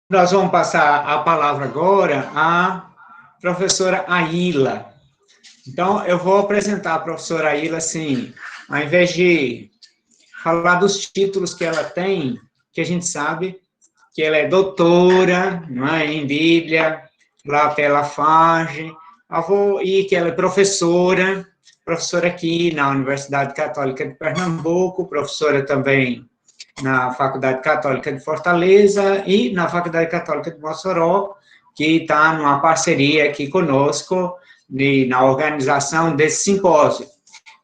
Nós vamos passar a palavra agora à professora Aila. Então, eu vou apresentar a professora Aila, assim, ao invés de falar dos títulos que ela tem, que a gente sabe que ela é doutora, não é, em Bíblia, lá pela FAGE, e que ela é professora aqui na Universidade Católica de Pernambuco, professora também na Faculdade Católica de Fortaleza e na Faculdade Católica de Mossoró, que está numa parceria aqui conosco na organização desse simpósio.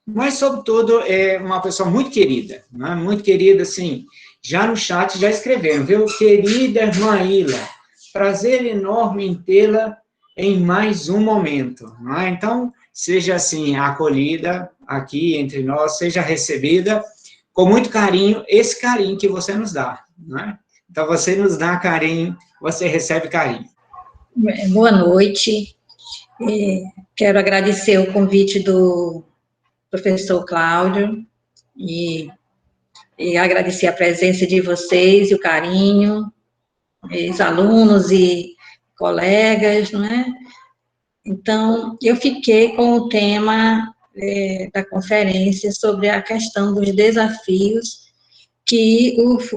Mas, sobretudo, é uma pessoa muito querida, né? Muito querida, assim, já no chat já escreveram, viu? Querida irmã Ilha, prazer enorme em tê-la em mais um momento, não é? Então, seja, assim, acolhida aqui entre nós, seja recebida com muito carinho, esse carinho que você nos dá, não é? Então, você nos dá carinho, você recebe carinho. Boa noite. Quero agradecer o convite do professor Cláudio e agradecer a presença de vocês e o carinho, os alunos e colegas, não é? Então, eu fiquei com o tema da conferência sobre a questão dos desafios que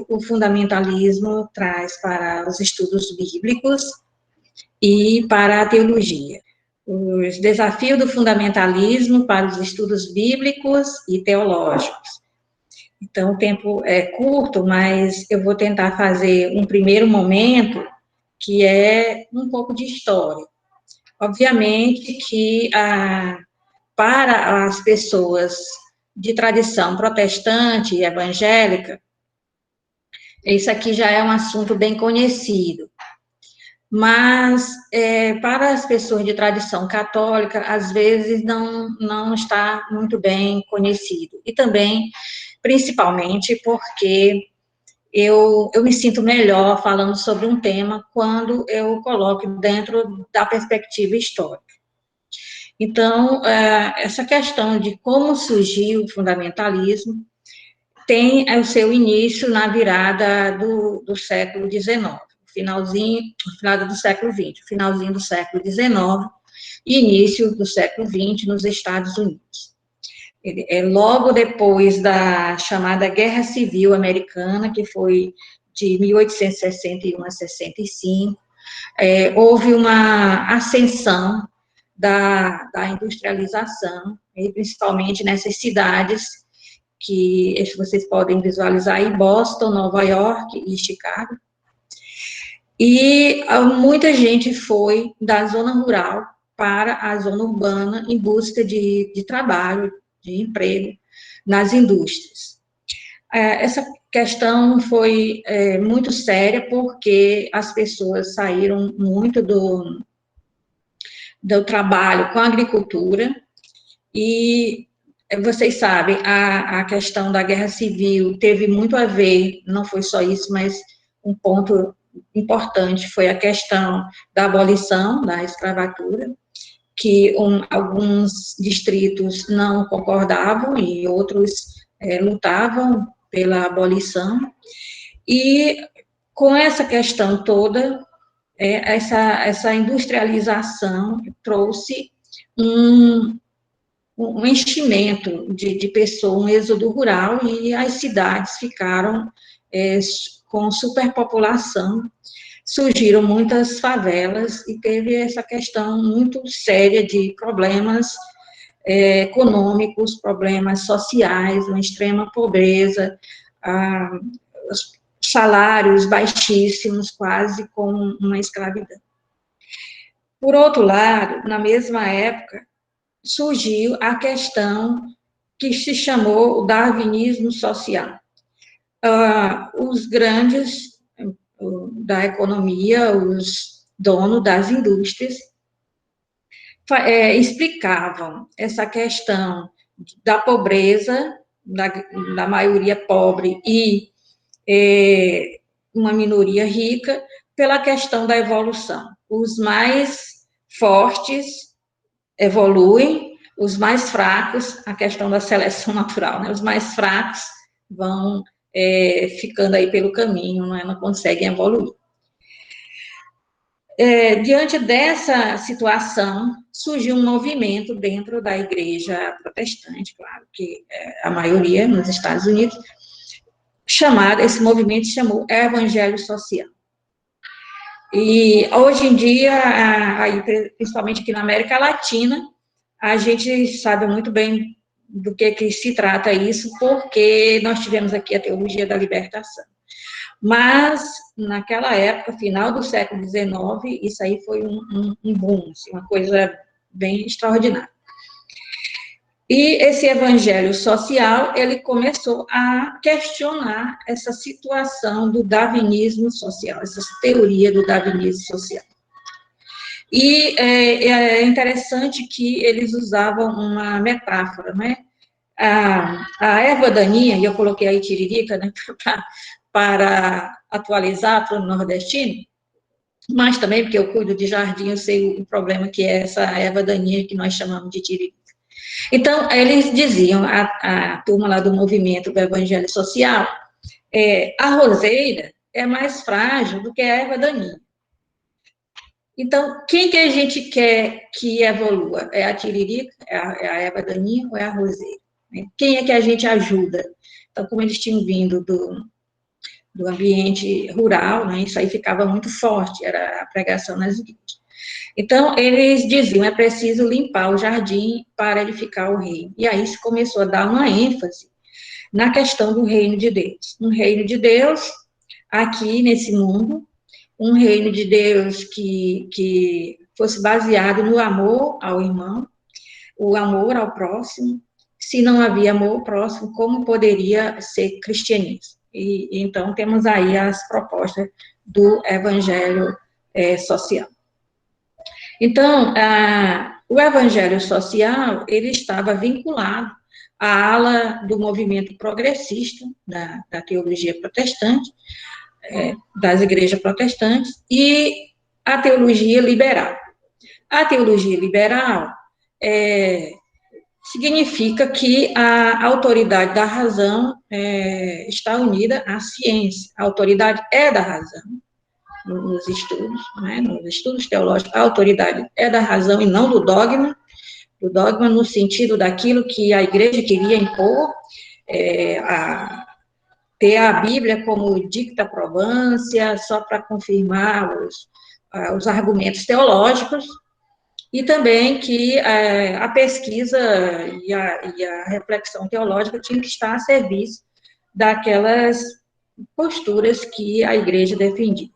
o fundamentalismo traz para os estudos bíblicos e para a teologia. Os desafios do fundamentalismo para os estudos bíblicos e teológicos. Então, o tempo é curto, mas eu vou tentar fazer um primeiro momento, que é um pouco de história. Obviamente que, para as pessoas de tradição protestante e evangélica, isso aqui já é um assunto bem conhecido. Mas, para as pessoas de tradição católica, às vezes não está muito bem conhecido. E também, principalmente, porque eu me sinto melhor falando sobre um tema quando eu coloco dentro da perspectiva histórica. Então, essa questão de como surgiu o fundamentalismo tem o seu início na virada do século XIX. Final do século XX, finalzinho do século XIX e início do século XX nos Estados Unidos. Logo depois da chamada Guerra Civil Americana, que foi de 1861 a 65, houve uma ascensão da industrialização, principalmente nessas cidades que vocês podem visualizar aí, Boston, Nova York e Chicago. E muita gente foi da zona rural para a zona urbana em busca de trabalho, de emprego nas indústrias. Essa questão foi muito séria porque as pessoas saíram muito do trabalho com a agricultura e vocês sabem, a questão da guerra civil teve muito a ver, não foi só isso, mas um ponto importante foi a questão da abolição da escravatura, que alguns distritos não concordavam e outros lutavam pela abolição. E com essa questão toda, essa industrialização trouxe um enchimento de pessoas, um êxodo rural, e as cidades ficaram com superpopulação, surgiram muitas favelas, e teve essa questão muito séria de problemas econômicos, problemas sociais, uma extrema pobreza, salários baixíssimos, quase como uma escravidão. Por outro lado, na mesma época, surgiu a questão que se chamou o darwinismo social. Os grandes da economia, os donos das indústrias, explicavam essa questão da pobreza, da maioria pobre e uma minoria rica, pela questão da evolução. Os mais fortes evoluem, os mais fracos, a questão da seleção natural, né? Os mais fracos vão ficando aí pelo caminho, não conseguem evoluir. Diante dessa situação, surgiu um movimento dentro da igreja protestante, claro que a maioria nos Estados Unidos, esse movimento se chamou Evangelho Social. E hoje em dia, aí, principalmente aqui na América Latina, a gente sabe muito bem do que se trata isso, porque nós tivemos aqui a teologia da libertação. Mas, naquela época, final do século XIX, isso aí foi um boom, assim, uma coisa bem extraordinária. E esse evangelho social, ele começou a questionar essa situação do darwinismo social, essa teoria do darwinismo social. E é interessante que eles usavam uma metáfora, né? A erva daninha, e eu coloquei aí tiririca, né, para atualizar para o nordestino, mas também porque eu cuido de jardim, eu sei o problema que é essa erva daninha que nós chamamos de tiririca. Então, eles diziam, a turma lá do movimento do Evangelho Social, a roseira é mais frágil do que a erva daninha. Então, quem que a gente quer que evolua? É a tiririca, é a erva daninha ou é a roseira? Quem é que a gente ajuda? Então, como eles tinham vindo do ambiente rural, né, isso aí ficava muito forte, era a pregação nas igrejas. Então, eles diziam, é preciso limpar o jardim para edificar o reino. E aí se começou a dar uma ênfase na questão do reino de Deus. Um reino de Deus aqui nesse mundo, um reino de Deus que fosse baseado no amor ao irmão, o amor ao próximo. Se não havia amor ao próximo, como poderia ser cristianismo? E então, temos aí as propostas do evangelho social. Então, o evangelho social, ele estava vinculado à ala do movimento progressista, da teologia protestante, das igrejas protestantes, e a teologia liberal. A teologia liberal significa que a autoridade da razão está unida à ciência. A autoridade é da razão. Nos estudos, né, nos estudos teológicos, a autoridade é da razão e não do dogma no sentido daquilo que a igreja queria impor, ter a Bíblia como dicta probância, só para confirmar os argumentos teológicos, e também que a pesquisa e a reflexão teológica tinha que estar a serviço daquelas posturas que a igreja defendia.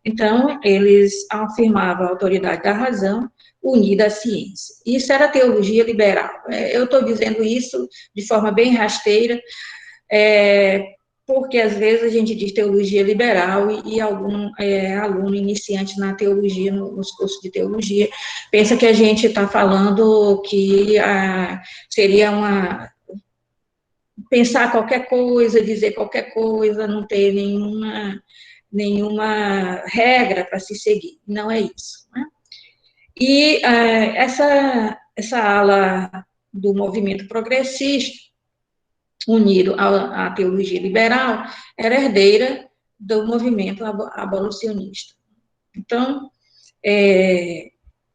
Então, eles afirmavam a autoridade da razão unida à ciência. Isso era a teologia liberal. Eu estou dizendo isso de forma bem rasteira, porque às vezes a gente diz teologia liberal e algum aluno iniciante na teologia, nos cursos de teologia, pensa que a gente está falando que seria pensar qualquer coisa, dizer qualquer coisa, não ter nenhuma regra para se seguir. Não é isso, né? E essa ala do movimento progressista, unido à teologia liberal, era herdeira do movimento abolicionista. Então,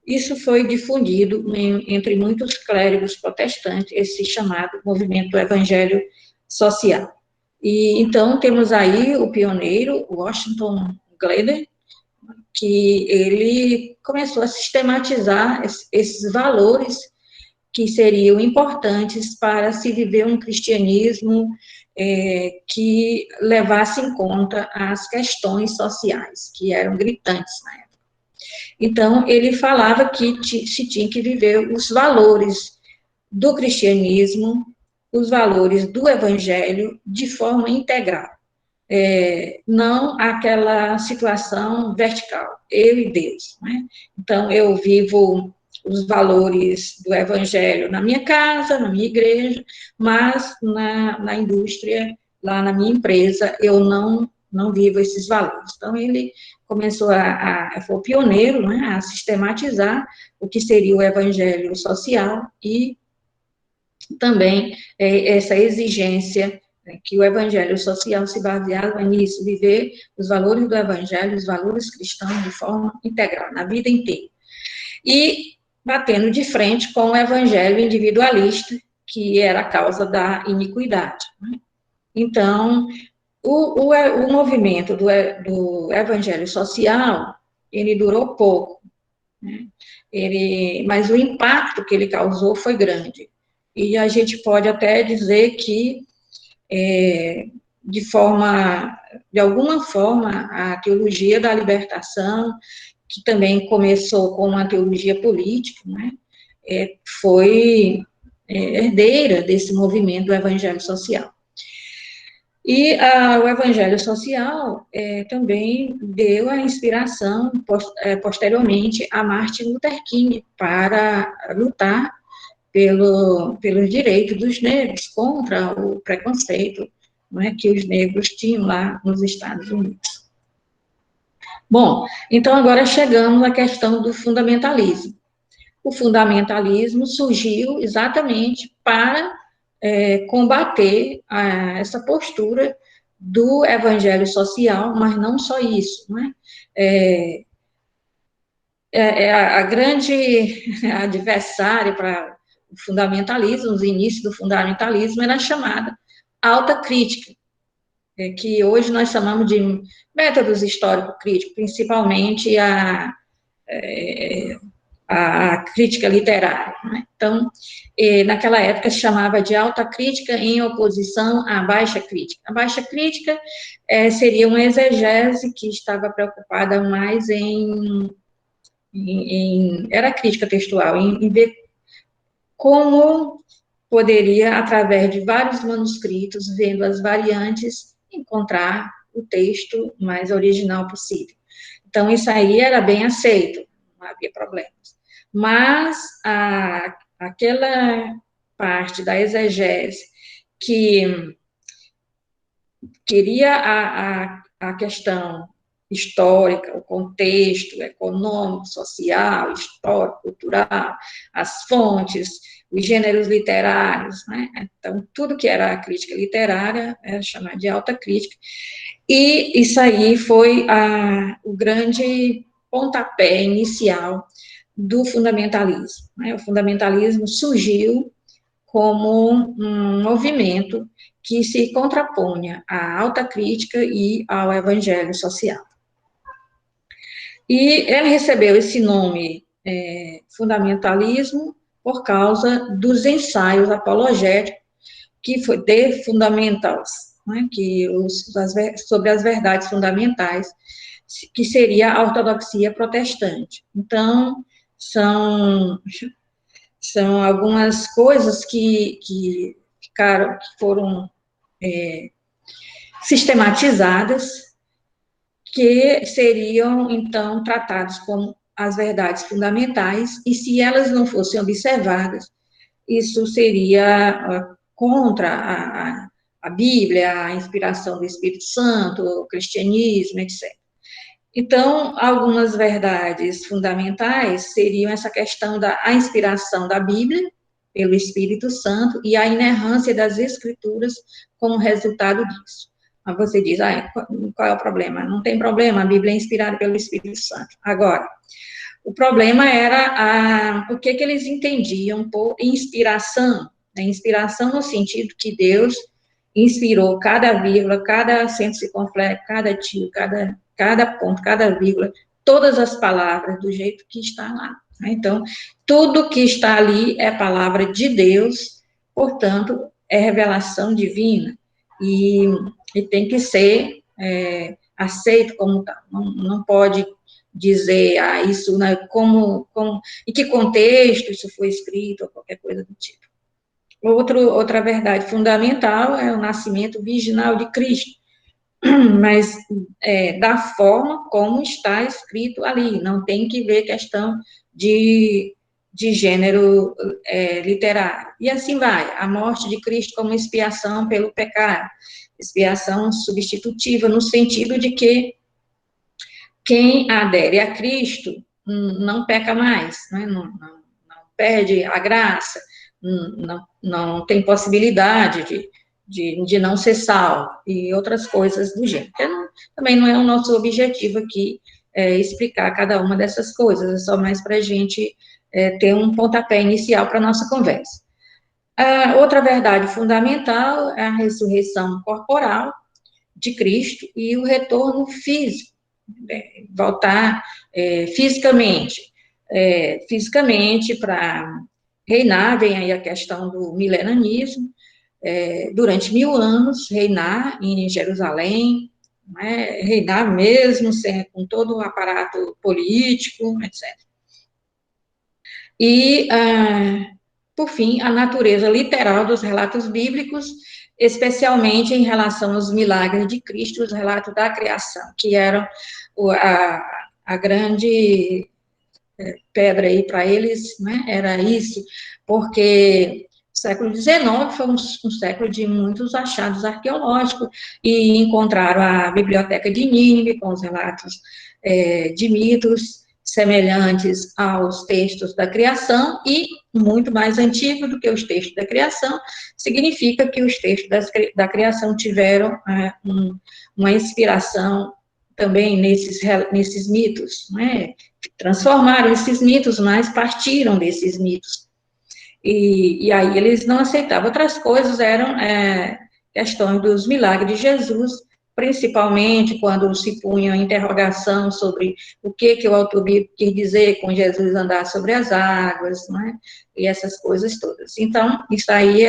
isso foi difundido entre muitos clérigos protestantes, esse chamado movimento do evangelho social. E então temos aí o pioneiro, Washington Gladden, que ele começou a sistematizar esses valores que seriam importantes para se viver um cristianismo que levasse em conta as questões sociais, que eram gritantes na época. Então, ele falava que se tinha que viver os valores do cristianismo, os valores do evangelho de forma integral. Não aquela situação vertical, eu e Deus, né? Então, eu vivo os valores do evangelho na minha casa, na minha igreja, mas na indústria, lá na minha empresa, eu não vivo esses valores. Então, ele começou foi o pioneiro, né, a sistematizar o que seria o evangelho social e também essa exigência que o evangelho social se baseava nisso, viver os valores do evangelho, os valores cristãos de forma integral, na vida inteira. E batendo de frente com o evangelho individualista, que era a causa da iniquidade. Né? Então, o movimento do evangelho social, ele durou pouco, né? Mas o impacto que ele causou foi grande. E a gente pode até dizer que, de alguma forma, a teologia da libertação, que também começou com uma teologia política, né, foi herdeira desse movimento do evangelho social. E o evangelho social também deu a inspiração, posteriormente, a Martin Luther King para lutar pelos direitos dos negros, contra o preconceito, não é, que os negros tinham lá nos Estados Unidos. Bom, então agora chegamos à questão do fundamentalismo. O fundamentalismo surgiu exatamente para combater essa postura do evangelho social, mas não só isso, né? A grande adversária para o fundamentalismo, os inícios do fundamentalismo, era chamada alta crítica, que hoje nós chamamos de métodos histórico-críticos, principalmente a crítica literária. Né? Então, naquela época se chamava de alta crítica em oposição à baixa crítica. A baixa crítica seria uma exegese que estava preocupada mais era crítica textual, em ver como poderia, através de vários manuscritos, vendo as variantes, encontrar o texto mais original possível. Então, isso aí era bem aceito, não havia problemas. Mas aquela parte da exegese que queria a questão histórica, o contexto econômico, social, histórico, cultural, as fontes, os gêneros literários, né? Então, tudo que era a crítica literária era chamado de alta crítica, e isso aí foi o grande pontapé inicial do fundamentalismo. Né? O fundamentalismo surgiu como um movimento que se contrapunha à alta crítica e ao evangelho social. E ele recebeu esse nome, fundamentalismo, por causa dos ensaios apologéticos, que foi de fundamentals, né, sobre as verdades fundamentais, que seria a ortodoxia protestante. Então, são algumas coisas que foram sistematizadas, que seriam, então, tratadas como as verdades fundamentais, e se elas não fossem observadas, isso seria contra a Bíblia, a inspiração do Espírito Santo, o cristianismo, etc. Então, algumas verdades fundamentais seriam essa questão da inspiração da Bíblia pelo Espírito Santo e a inerrância das Escrituras como resultado disso. Mas você diz, qual é o problema? Não tem problema, a Bíblia é inspirada pelo Espírito Santo. Agora, o problema era o que eles entendiam por inspiração, né? Inspiração no sentido que Deus inspirou cada vírgula, cada acento circunflexo, cada tio, cada ponto, cada vírgula, todas as palavras do jeito que está lá. Né? Então, tudo que está ali é palavra de Deus, portanto, é revelação divina, e tem que ser aceito como tal. Não pode dizer, isso, né, em que contexto isso foi escrito, ou qualquer coisa do tipo. Outra verdade fundamental é o nascimento virginal de Cristo, mas da forma como está escrito ali, não tem que ver questão de gênero literário. E assim vai, a morte de Cristo como expiação pelo pecado, expiação substitutiva, no sentido de que quem adere a Cristo não peca mais, né? não perde a graça, não tem possibilidade de não ser sal e outras coisas do gênero. Também não é o nosso objetivo aqui explicar cada uma dessas coisas, é só mais para a gente ter um pontapé inicial para a nossa conversa. A outra verdade fundamental é a ressurreição corporal de Cristo e o retorno físico, voltar fisicamente para reinar. Vem aí a questão do milenarismo, durante 1000 anos, reinar em Jerusalém, né, reinar mesmo, com todo o aparato político, etc. E, por fim, a natureza literal dos relatos bíblicos, especialmente em relação aos milagres de Cristo, os relatos da criação, que eram a grande pedra aí para eles, né, era isso, porque o século XIX foi um século de muitos achados arqueológicos, e encontraram a Biblioteca de Nínive, com os relatos de mitos semelhantes aos textos da criação, e muito mais antigos do que os textos da criação. Significa que os textos da criação tiveram uma inspiração também nesses mitos, né? Transformaram esses mitos, mas partiram desses mitos. E aí eles não aceitavam. Outras coisas eram questões dos milagres de Jesus, principalmente quando se punha interrogação sobre o que o autor bíblico quis dizer com Jesus andar sobre as águas, né? E essas coisas todas. Então, isso aí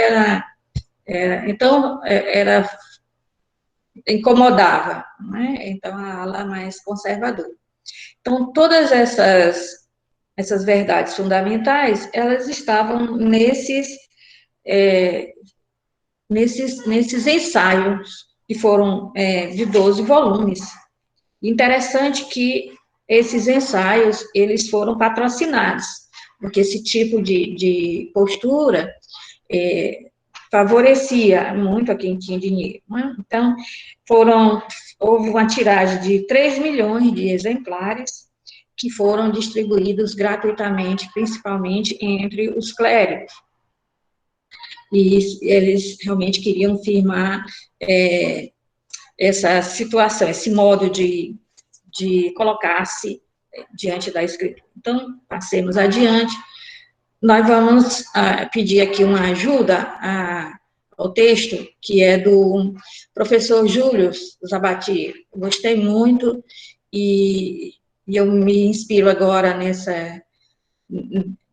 incomodava, né? Então, a ala mais conservadora. Então, todas essas verdades fundamentais, elas estavam nesses ensaios, que foram de 12 volumes. Interessante que esses ensaios, eles foram patrocinados, porque esse tipo de postura favorecia muito a quem tinha dinheiro, né? Então, houve uma tiragem de 3 milhões de exemplares, que foram distribuídos gratuitamente, principalmente entre os clérigos. E eles realmente queriam firmar essa situação, esse modo de colocar-se diante da Escritura. Então, passemos adiante. Nós vamos pedir aqui uma ajuda ao texto, que é do professor Júlio Zabatier. Gostei muito, e eu me inspiro agora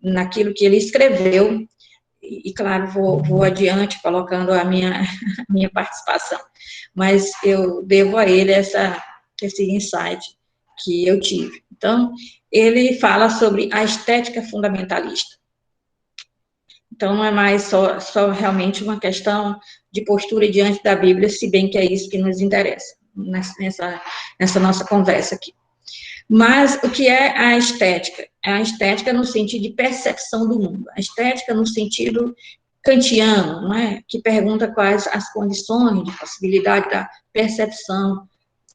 naquilo que ele escreveu, e claro, vou adiante colocando a minha participação, mas eu devo a ele esse insight que eu tive. Então, ele fala sobre a estética fundamentalista. Então, não é mais só realmente uma questão de postura diante da Bíblia, se bem que é isso que nos interessa nessa nossa conversa aqui. Mas o que é a estética? A estética no sentido de percepção do mundo, a estética no sentido kantiano, não é? Que pergunta quais as condições de possibilidade da percepção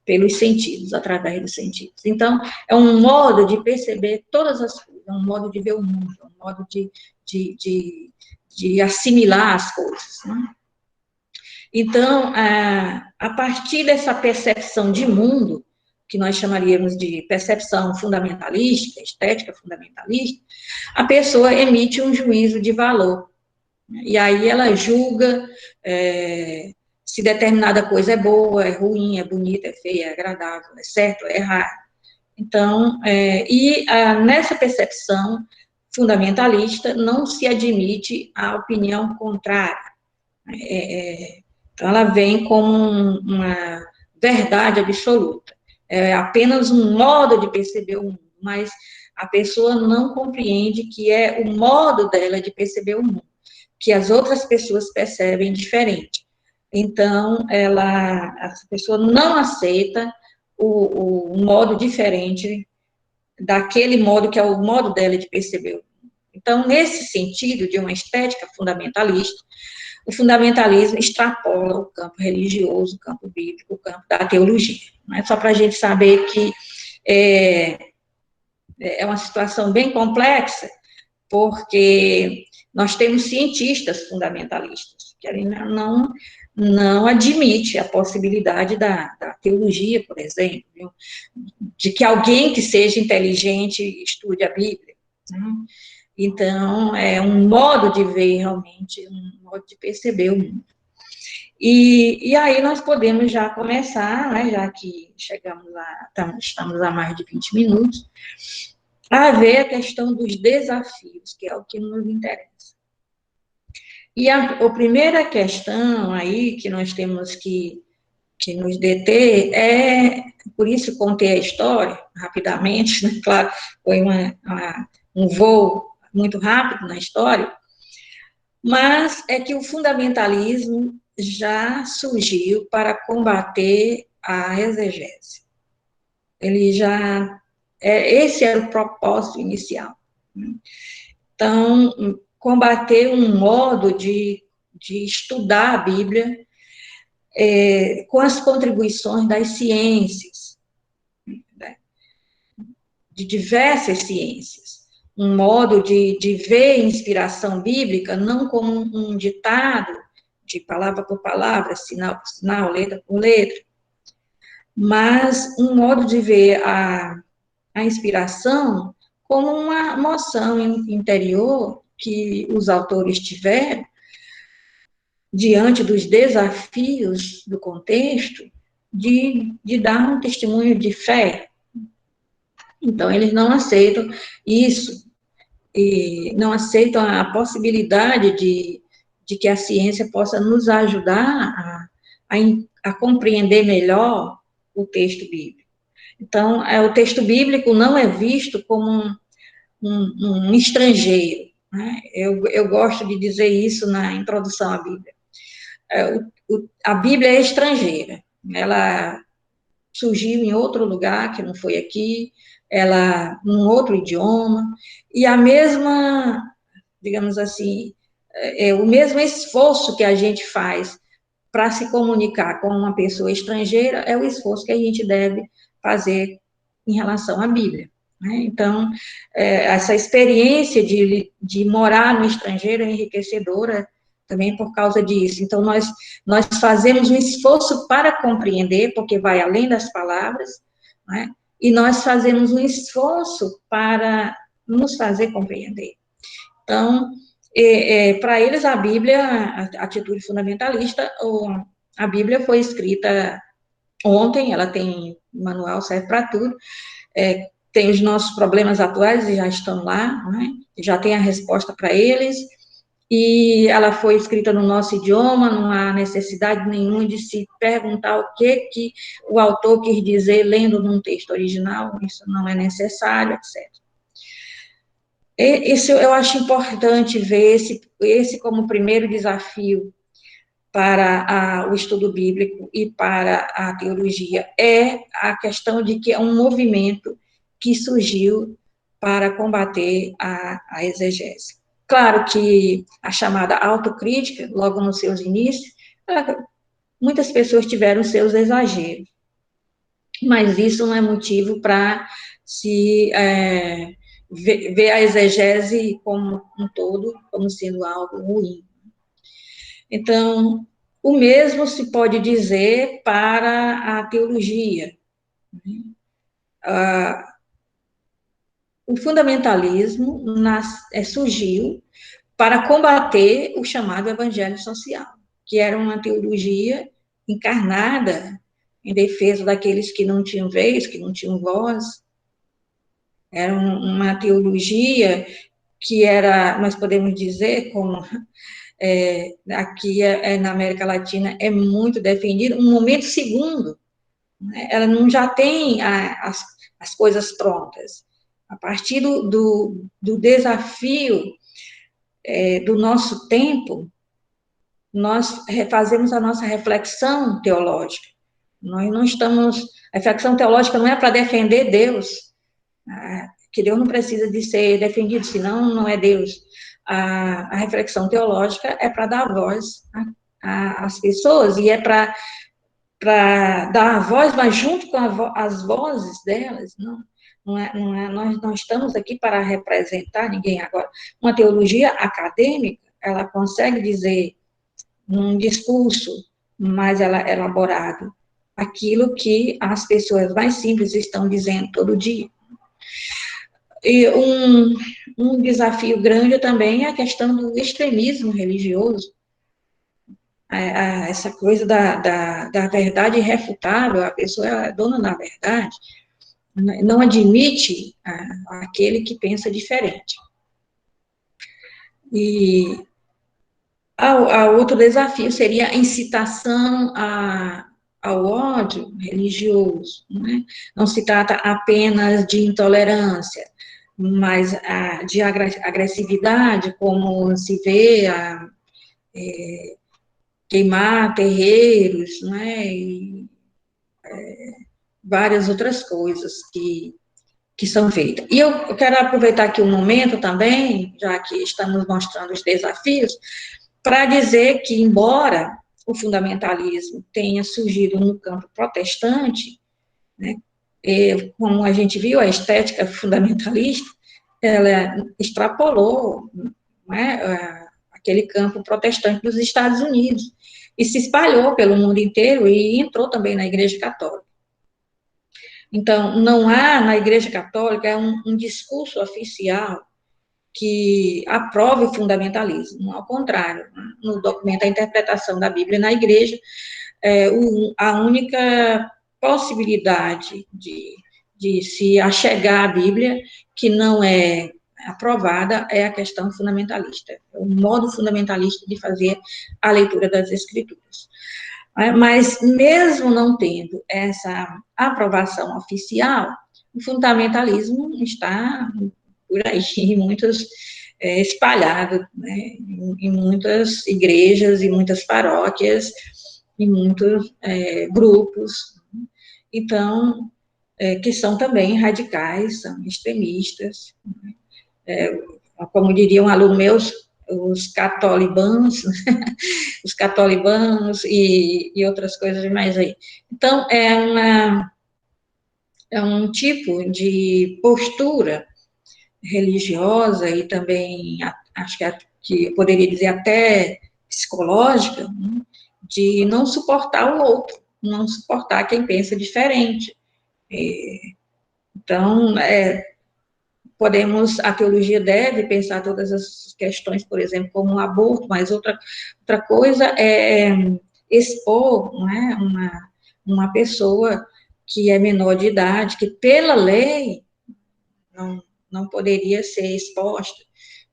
pelos sentidos, através dos sentidos. Então, é um modo de perceber todas as coisas, é um modo de ver o mundo, é um modo de assimilar as coisas, né? Então, a partir dessa percepção de mundo, que nós chamaríamos de percepção fundamentalista, estética fundamentalista, a pessoa emite um juízo de valor. E aí ela julga se determinada coisa é boa, é ruim, é bonita, é feia, é agradável, é certo, é errado. Então, nessa percepção fundamentalista, não se admite a opinião contrária. Então, ela vem como uma verdade absoluta. É apenas um modo de perceber o mundo, mas a pessoa não compreende que é o modo dela de perceber o mundo, que as outras pessoas percebem diferente. Então, a pessoa não aceita o modo diferente daquele modo que é o modo dela de perceber o mundo. Então, nesse sentido de uma estética fundamentalista, o fundamentalismo extrapola o campo religioso, o campo bíblico, o campo da teologia. Não é só para a gente saber que é uma situação bem complexa, porque nós temos cientistas fundamentalistas, que não não admite a possibilidade da teologia, por exemplo, viu? De que alguém que seja inteligente estude a Bíblia, né? Então, é um modo de ver realmente, um modo de perceber o mundo. E aí nós podemos já começar, né, já que estamos a mais de 20 minutos, a ver a questão dos desafios, que é o que nos interessa. E a primeira questão aí que nós temos que nos deter por isso contei a história rapidamente, né? Claro, foi um voo muito rápido na história, mas é que o fundamentalismo já surgiu para combater a exegese. Ele já, esse era o propósito inicial. Então, combater um modo de estudar a Bíblia com as contribuições das ciências, né? De diversas ciências. Um modo de ver inspiração bíblica não como um ditado, de palavra por palavra, sinal por sinal, letra por letra, mas um modo de ver a inspiração como uma moção interior que os autores tiveram diante dos desafios do contexto de dar um testemunho de fé. Então, eles não aceitam isso, e não aceitam a possibilidade de que a ciência possa nos ajudar a compreender melhor o texto bíblico. Então, o texto bíblico não é visto como um estrangeiro, né? Eu gosto de dizer isso na introdução à Bíblia. A Bíblia é estrangeira, ela surgiu em outro lugar, que não foi aqui, ela num outro idioma, e a mesma, digamos assim, o mesmo esforço que a gente faz para se comunicar com uma pessoa estrangeira é o esforço que a gente deve fazer em relação à Bíblia, né? Então, essa experiência de morar no estrangeiro é enriquecedora também por causa disso. Então, nós fazemos um esforço para compreender, porque vai além das palavras, né? E nós fazemos um esforço para nos fazer compreender. Então, para eles, a Bíblia, a atitude fundamentalista, a Bíblia foi escrita ontem, ela tem manual, serve para tudo, tem os nossos problemas atuais, já estão lá, né? Já tem a resposta para eles, e ela foi escrita no nosso idioma, não há necessidade nenhuma de se perguntar o que o autor quis dizer lendo num texto original, isso não é necessário, etc. Isso eu acho importante ver esse como primeiro desafio para o estudo bíblico e para a teologia, é a questão de que é um movimento que surgiu para combater a exegese. Claro que a chamada autocrítica, logo nos seus inícios, muitas pessoas tiveram seus exageros, mas isso não é motivo para se ver a exegese como um todo, como sendo algo ruim. Então, o mesmo se pode dizer para a teologia. O fundamentalismo surgiu para combater o chamado evangelho social, que era uma teologia encarnada em defesa daqueles que não tinham vez, que não tinham voz. Era uma teologia que era, nós podemos dizer, como aqui na América Latina é muito defendida, um momento segundo, né? Ela não já tem as coisas prontas. A partir do desafio do nosso tempo, nós fazemos a nossa reflexão teológica. Nós não estamos... A reflexão teológica não é para defender Deus, que Deus não precisa de ser defendido, senão não é Deus. A reflexão teológica é para dar voz às pessoas, e é para dar a voz, mas junto com as vozes delas, nós não estamos aqui para representar ninguém agora. Uma teologia acadêmica, ela consegue dizer num discurso mais elaborado aquilo que as pessoas mais simples estão dizendo todo dia. E um desafio grande também é a questão do extremismo religioso, essa coisa da verdade irrefutável, a pessoa é dona da verdade, não admite aquele que pensa diferente. E a outro desafio seria a incitação ao ódio religioso, né? Não se trata apenas de intolerância, mas de agressividade, como se vê queimar terreiros, né? E várias outras coisas que são feitas. E eu quero aproveitar aqui um momento também, já que estamos mostrando os desafios, para dizer que, embora o fundamentalismo tenha surgido no campo protestante, né, como a gente viu, a estética fundamentalista, ela extrapolou, né, aquele campo protestante dos Estados Unidos, e se espalhou pelo mundo inteiro e entrou também na Igreja Católica. Então, não há na Igreja Católica um discurso oficial que aprove o fundamentalismo, ao contrário, no documento A Interpretação da Bíblia na Igreja, a única possibilidade de se achegar à Bíblia, que não é aprovada, é a questão fundamentalista, o modo fundamentalista de fazer a leitura das Escrituras. Mas, mesmo não tendo essa aprovação oficial, o fundamentalismo está por aí, muitos espalhado, né, em muitas igrejas, em muitas paróquias, em muitos grupos, então, que são também radicais, são extremistas, como diria um aluno meu, os catolibanos, os catolibanos e outras coisas mais aí. Então, é um tipo de postura religiosa e também, acho que eu poderia dizer até psicológica, né, de não suportar o outro, não suportar quem pensa diferente. Então, a teologia deve pensar todas as questões, por exemplo, como o aborto, mas outra coisa é expor, né, uma pessoa que é menor de idade, que pela lei não poderia ser exposta,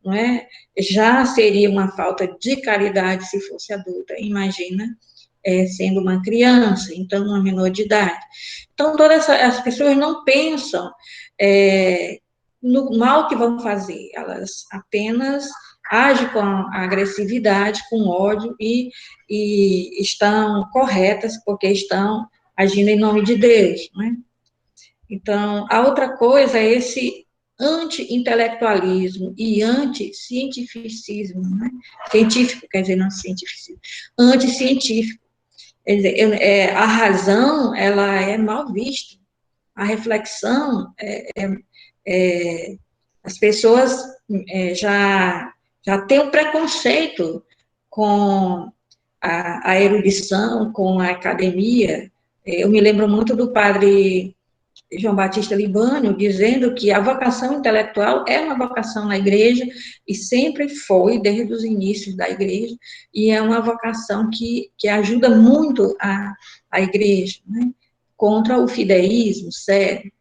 não é? Já seria uma falta de caridade se fosse adulta, imagina sendo uma criança, então uma menor de idade. Então, todas as pessoas não pensam no mal que vão fazer, elas apenas agem com agressividade, com ódio e estão corretas porque estão agindo em nome de Deus, não é? Então, a outra coisa é esse anti-intelectualismo e anti-cientificismo, né? Científico, quer dizer, não cientificismo, anti-científico. Quer dizer, a razão, ela é mal vista, a reflexão, as pessoas já têm um preconceito com a erudição, com a academia. Eu me lembro muito do padre João Batista Libânio, dizendo que a vocação intelectual é uma vocação na igreja, e sempre foi, desde os inícios da igreja, e é uma vocação que ajuda muito a igreja, né, contra o fideísmo sério.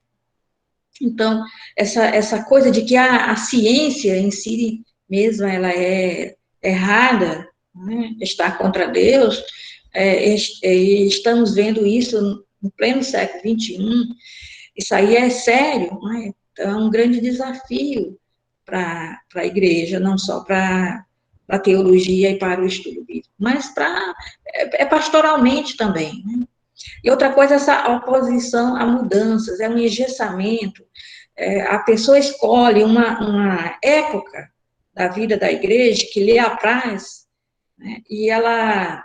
Então, essa coisa de que a ciência em si mesma, ela é errada, né, está contra Deus, estamos vendo isso no pleno século XXI. Isso aí é sério, né? É um grande desafio para a igreja, não só para a teologia e para o estudo bíblico, mas pastoralmente também, né? E outra coisa, essa oposição a mudanças, é um engessamento. A pessoa escolhe uma época da vida da igreja que lhe apraz, né? E ela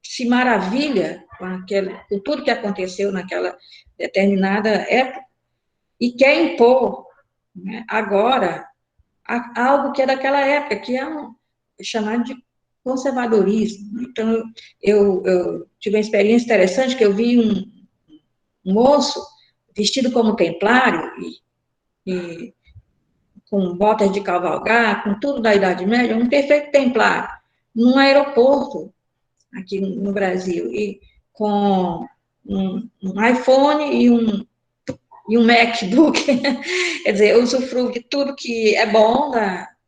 se maravilha com tudo que aconteceu naquela determinada época e quer impor, né, agora algo que é daquela época, que é chamado de conservadorismo. Então, eu tive uma experiência interessante, que eu vi um moço vestido como templário, e com botas de cavalgar, com tudo da Idade Média, um perfeito templário, num aeroporto, aqui no Brasil, e com um iPhone e um MacBook. Quer dizer, eu usufruo de tudo que é bom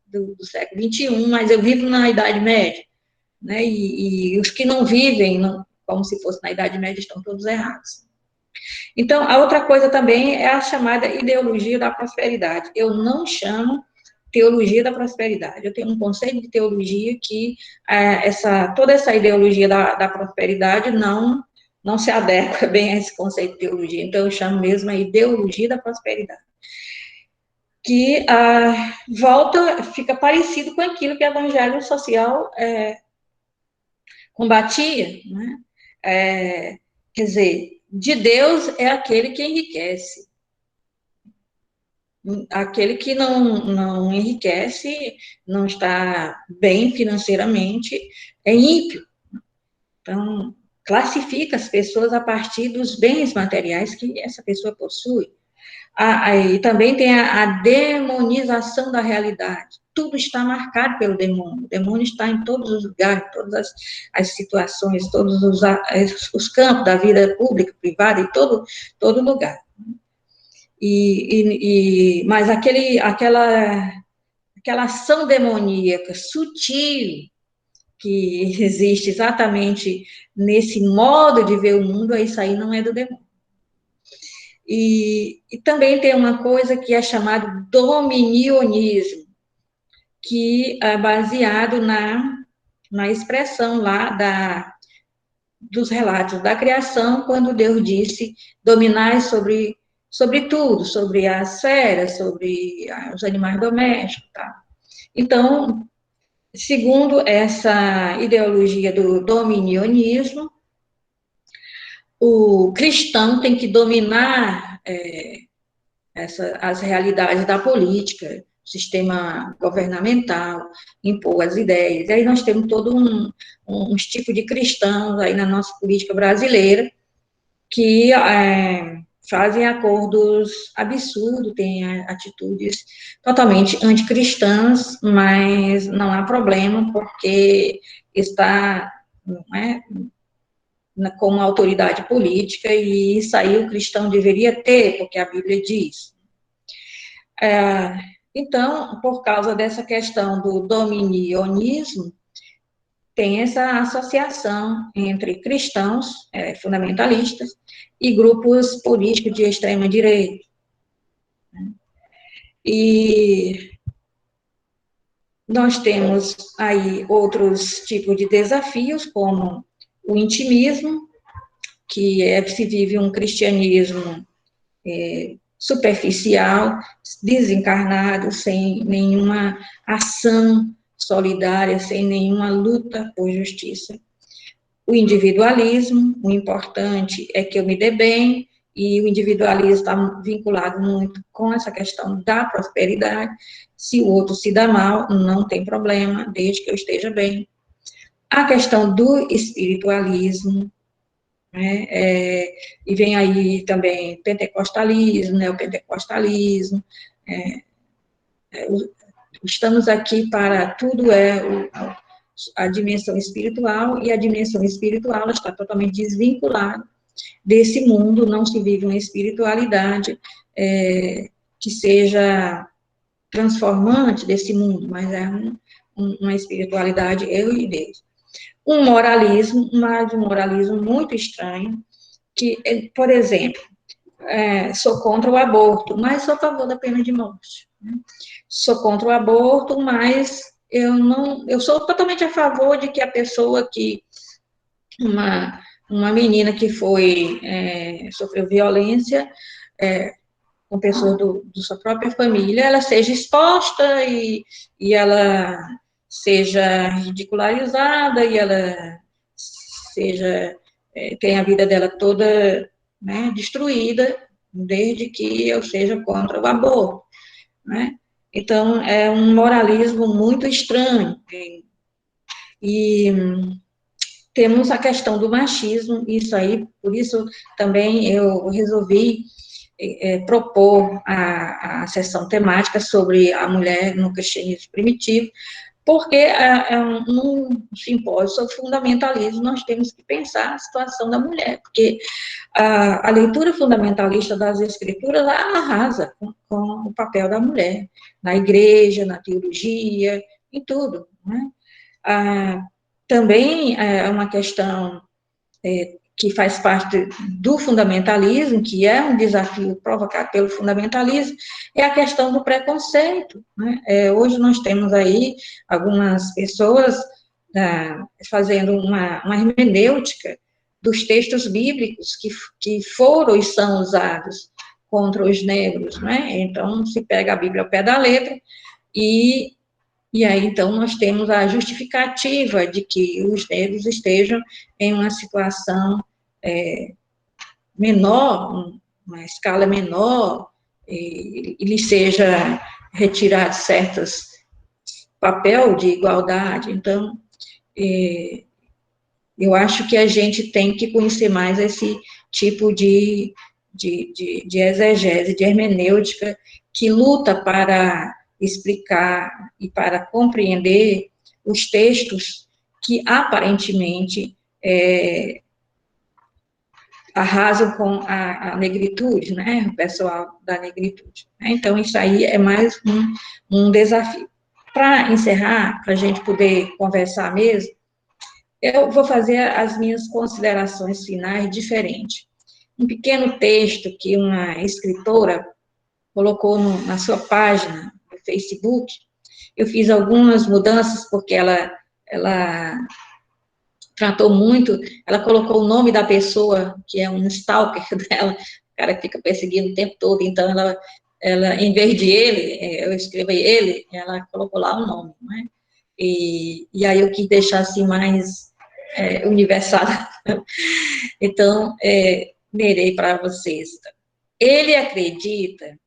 do século XXI, mas eu vivo na Idade Média, né? E os que não vivem, como se fosse na Idade Média, estão todos errados. Então, a outra coisa também é a chamada ideologia da prosperidade. Eu não chamo teologia da prosperidade. Eu tenho um conceito de teologia que toda essa ideologia da prosperidade não se adequa bem a esse conceito de teologia. Então, eu chamo mesmo a ideologia da prosperidade, que fica parecido com aquilo que o evangelho social combatia, né? Quer dizer, de Deus é aquele que enriquece. Aquele que não enriquece, não está bem financeiramente, é ímpio. Então, classifica as pessoas a partir dos bens materiais que essa pessoa possui. E também tem a demonização da realidade. Tudo está marcado pelo demônio. O demônio está em todos os lugares, todas as situações, todos os campos da vida pública, privada, em todo lugar. Mas aquela ação demoníaca sutil que existe exatamente nesse modo de ver o mundo, isso aí não é do demônio. E também tem uma coisa que é chamado dominionismo, que é baseado na expressão lá dos relatos da criação, quando Deus disse dominar sobre tudo, sobre as feras, sobre os animais domésticos, tá? Então, segundo essa ideologia do dominionismo, o cristão tem que dominar as realidades da política, sistema governamental, impor as ideias. E aí nós temos todo uns tipos de cristãos aí na nossa política brasileira que fazem acordos absurdos, têm atitudes totalmente anticristãs, mas não há problema, porque está como autoridade política, e isso aí o cristão deveria ter, porque a Bíblia diz. Então, por causa dessa questão do dominionismo, tem essa associação entre cristãos fundamentalistas e grupos políticos de extrema-direita. E nós temos aí outros tipos de desafios, como o intimismo, que se vive um cristianismo superficial, desencarnado, sem nenhuma ação solidária, sem nenhuma luta por justiça. O individualismo, o importante é que eu me dê bem, e o individualismo está vinculado muito com essa questão da prosperidade. Se o outro se dá mal, não tem problema, desde que eu esteja bem. A questão do espiritualismo, né, e vem aí também pentecostalismo, neopentecostalismo, estamos aqui para tudo a dimensão espiritual, e a dimensão espiritual está totalmente desvinculada desse mundo. Não se vive uma espiritualidade que seja transformante desse mundo, mas é uma espiritualidade eu e Deus. Um moralismo, mas um moralismo muito estranho, que, por exemplo, sou contra o aborto, mas sou a favor da pena de morte. Né? Sou contra o aborto, mas eu sou totalmente a favor de que a pessoa uma menina que sofreu violência com pessoas da sua própria família, ela seja exposta e ela seja ridicularizada, e ela tenha a vida dela toda, né, destruída, desde que eu seja contra o aborto, né? Então, é um moralismo muito estranho. E temos a questão do machismo, isso aí, por isso também eu resolvi propor a sessão temática sobre a mulher no cristianismo primitivo, porque num simpósio sobre fundamentalismo nós temos que pensar a situação da mulher, porque a leitura fundamentalista das escrituras arrasa com o papel da mulher, na igreja, na teologia, em tudo, né? Também é uma questão que faz parte do fundamentalismo, que é um desafio provocado pelo fundamentalismo, é a questão do preconceito, né? Hoje nós temos aí algumas pessoas fazendo uma hermenêutica dos textos bíblicos que foram e são usados contra os negros, né? Então, se pega a Bíblia ao pé da letra e aí, então, nós temos a justificativa de que os negros estejam em uma situação menor, uma escala menor, e lhe seja retirado certos papel de igualdade. Então, eu acho que a gente tem que conhecer mais esse tipo de exegese, de hermenêutica, que luta para explicar e para compreender os textos que aparentemente arrasam com a negritude, né, o pessoal da negritude. Então, isso aí é mais um desafio. Para encerrar, para a gente poder conversar mesmo, eu vou fazer as minhas considerações finais diferentes. Um pequeno texto que uma escritora colocou na sua página no Facebook, eu fiz algumas mudanças, porque ela tratou muito, ela colocou o nome da pessoa, que é um stalker dela, o cara que fica perseguindo o tempo todo, então ela em vez de ele, eu escrevi ele, ela colocou lá o nome, né? E aí eu quis deixar assim mais universal. Então, lerei para vocês. Ele acredita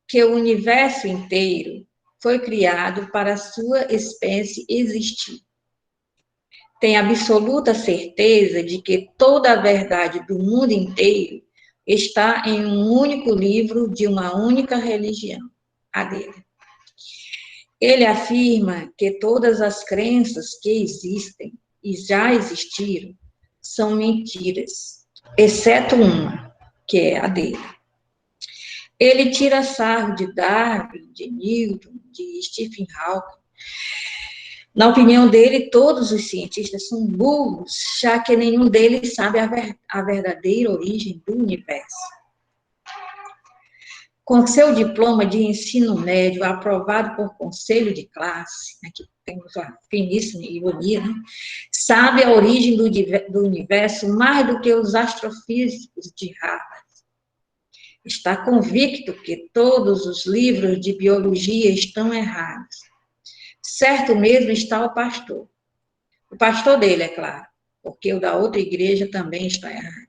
que o universo inteiro foi criado para a sua espécie existir. Tem absoluta certeza de que toda a verdade do mundo inteiro está em um único livro de uma única religião, a dele. Ele afirma que todas as crenças que existem e já existiram são mentiras, exceto uma, que é a dele. Ele tira sarro de Darwin, de Newton, de Stephen Hawking. Na opinião dele, todos os cientistas são burros, já que nenhum deles sabe a verdadeira origem do universo. Com seu diploma de ensino médio aprovado por conselho de classe, aqui temos uma finíssima ironia, né? Sabe a origem do universo mais do que os astrofísicos de Harvard. Está convicto que todos os livros de biologia estão errados. Certo mesmo está o pastor. O pastor dele, é claro, porque o da outra igreja também está errado.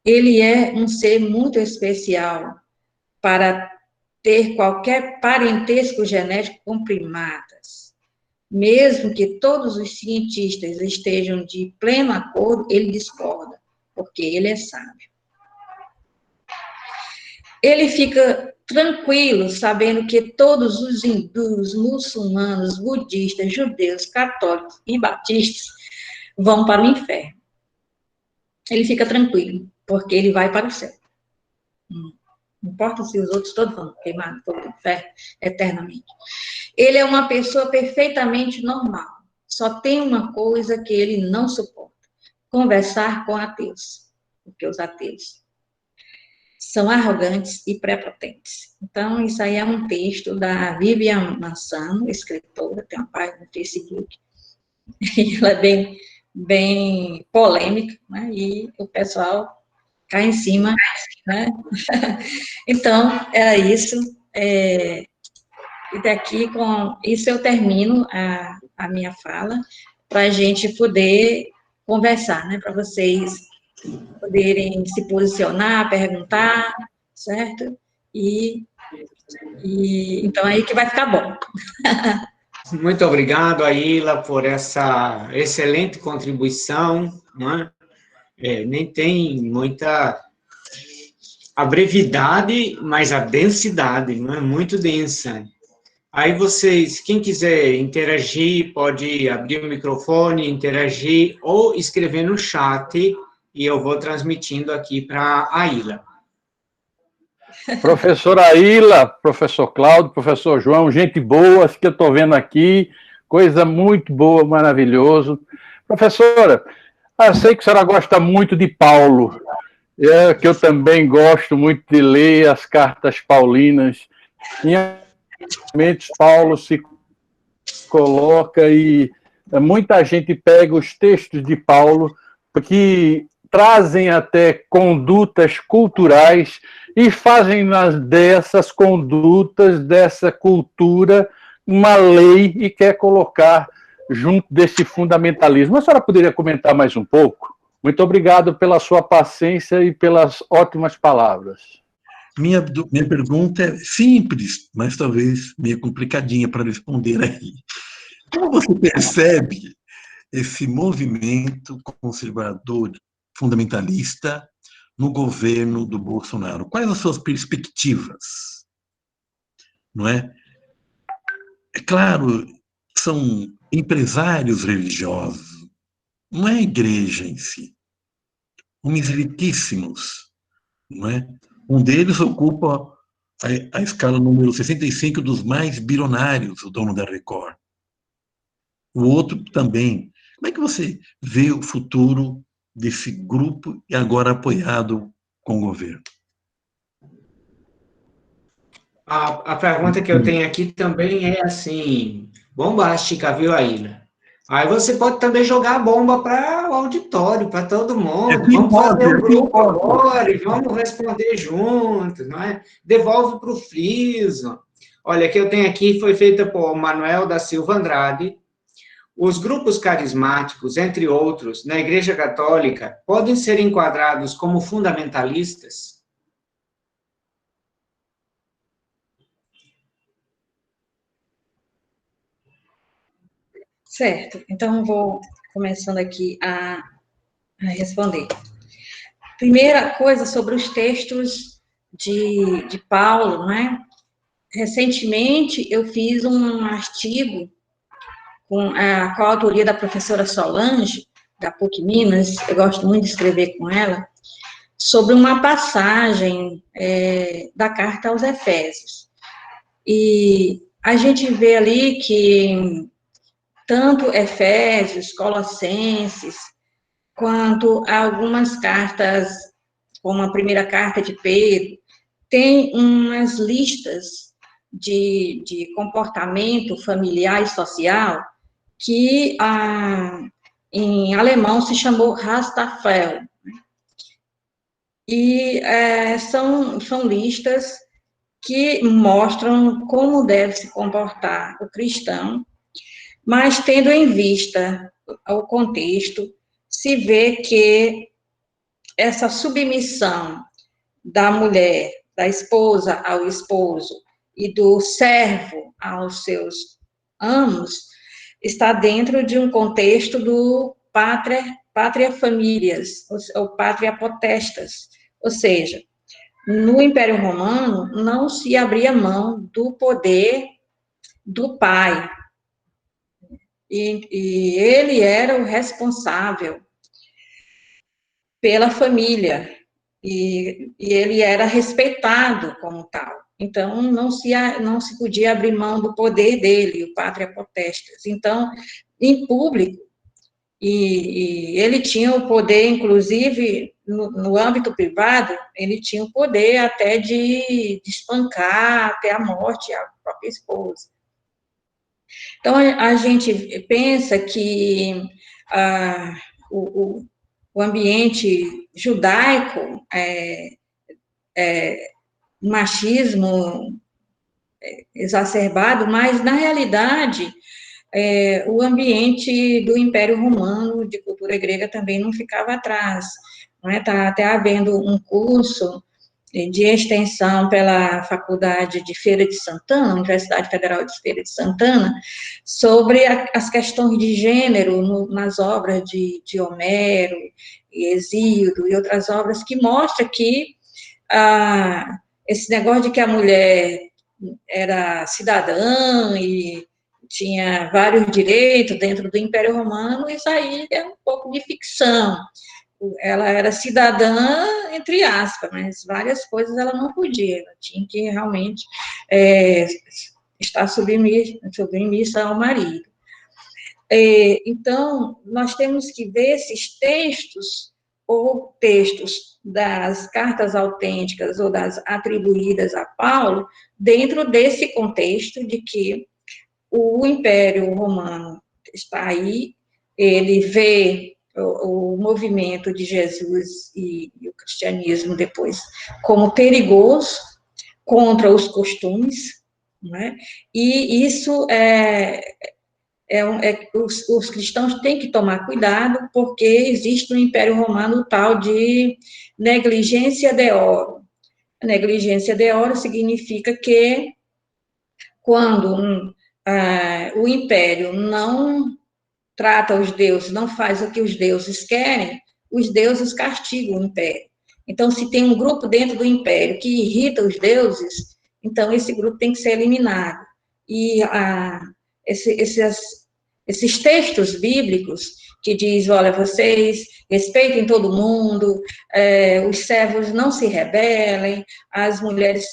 Ele é um ser muito especial para ter qualquer parentesco genético com primatas. Mesmo que todos os cientistas estejam de pleno acordo, ele discorda, porque ele é sábio. Ele fica tranquilo, sabendo que todos os hindus, muçulmanos, budistas, judeus, católicos e batistas vão para o inferno. Ele fica tranquilo, porque ele vai para o céu. Não importa se os outros todos vão queimar no inferno eternamente. Ele é uma pessoa perfeitamente normal. Só tem uma coisa que ele não suporta: conversar com ateus. Porque os ateus são arrogantes e prepotentes. Então, isso aí é um texto da Vivian Mansano, escritora, tem uma página no Facebook, e ela é bem polêmica, né? E o pessoal cai em cima, né? Então, era isso. E daqui, com isso, eu termino a minha fala, para a gente poder conversar, né? Para vocês poderem se posicionar, perguntar, certo? E então aí que vai ficar bom. Muito obrigado, Aila, por essa excelente contribuição, não é? Nem tem muita a brevidade, mas a densidade, não é muito densa. Aí vocês, quem quiser interagir, pode abrir o microfone, interagir, ou escrever no chat, e eu vou transmitindo aqui para a Aila. Professora Aila, professor Cláudio, professor João, gente boa, que eu estou vendo aqui, coisa muito boa, maravilhoso. Professora, eu sei que a senhora gosta muito de Paulo, que eu também gosto muito de ler as cartas paulinas. Em momentos, Paulo se coloca e muita gente pega os textos de Paulo, que trazem até condutas culturais e fazem dessas condutas, dessa cultura, uma lei e quer colocar junto desse fundamentalismo. A senhora poderia comentar mais um pouco? Muito obrigado pela sua paciência e pelas ótimas palavras. Minha pergunta é simples, mas talvez meio complicadinha para responder aí. Como você percebe esse movimento conservador fundamentalista no governo do Bolsonaro? Quais as suas perspectivas? Não é? É claro, são empresários religiosos, não é a igreja em si. Homens riquíssimos, não é? Um deles ocupa a escala número 65 dos mais bilionários, o dono da Record. O outro também. Como é que você vê o futuro desse grupo e agora apoiado com o governo? A pergunta que eu tenho aqui também é assim, bombástica, viu, Aila? Aí você pode também jogar a bomba para o auditório, para todo mundo. Vamos fazer um grupo agora e vamos responder juntos, não é? Devolve para o Friso. Olha, que eu tenho aqui foi feita por Manuel da Silva Andrade. Os grupos carismáticos, entre outros, na Igreja Católica, podem ser enquadrados como fundamentalistas? Certo, então vou começando aqui a responder. Primeira coisa sobre os textos de Paulo, né? Recentemente eu fiz um artigo com a coautoria da professora Solange, da PUC Minas, eu gosto muito de escrever com ela, sobre uma passagem da carta aos Efésios. E a gente vê ali que tanto Efésios, Colossenses, quanto algumas cartas, como a primeira carta de Pedro, tem umas listas de comportamento familiar e social que em alemão se chamou Rastafel. E são listas que mostram como deve se comportar o cristão, mas tendo em vista o contexto, se vê que essa submissão da mulher, da esposa ao esposo e do servo aos seus amos, está dentro de um contexto do pátria familias, ou pátria potestas, ou seja, no Império Romano não se abria mão do poder do pai, e ele era o responsável pela família, e ele era respeitado como tal. Então, não se podia abrir mão do poder dele, o pátria potestas. Então, em público, e ele tinha o poder, inclusive, no âmbito privado, ele tinha o poder até de espancar até a morte a própria esposa. Então, a gente pensa que o ambiente judaico machismo exacerbado, mas, na realidade, o ambiente do Império Romano, de cultura grega, também não ficava atrás. Está até havendo um curso de extensão pela Faculdade de Feira de Santana, Universidade Federal de Feira de Santana, sobre as questões de gênero nas obras de Homero, e Hesíodo e outras obras, que mostra que esse negócio de que a mulher era cidadã e tinha vários direitos dentro do Império Romano, isso aí é um pouco de ficção. Ela era cidadã, entre aspas, mas várias coisas ela não podia, ela tinha que realmente estar submissa ao marido. Então, nós temos que ver esses textos, ou textos das cartas autênticas ou das atribuídas a Paulo, dentro desse contexto de que o Império Romano está aí, ele vê o movimento de Jesus e o cristianismo depois como perigoso contra os costumes, né? E isso os cristãos têm que tomar cuidado, porque existe no Império Romano o tal de negligência deorum. Negligência deorum significa que quando o império não trata os deuses, não faz o que os deuses querem, os deuses castigam o império. Então, se tem um grupo dentro do império que irrita os deuses, então esse grupo tem que ser eliminado. E esses textos bíblicos que diz, olha, vocês respeitem todo mundo, os servos não se rebelem, as mulheres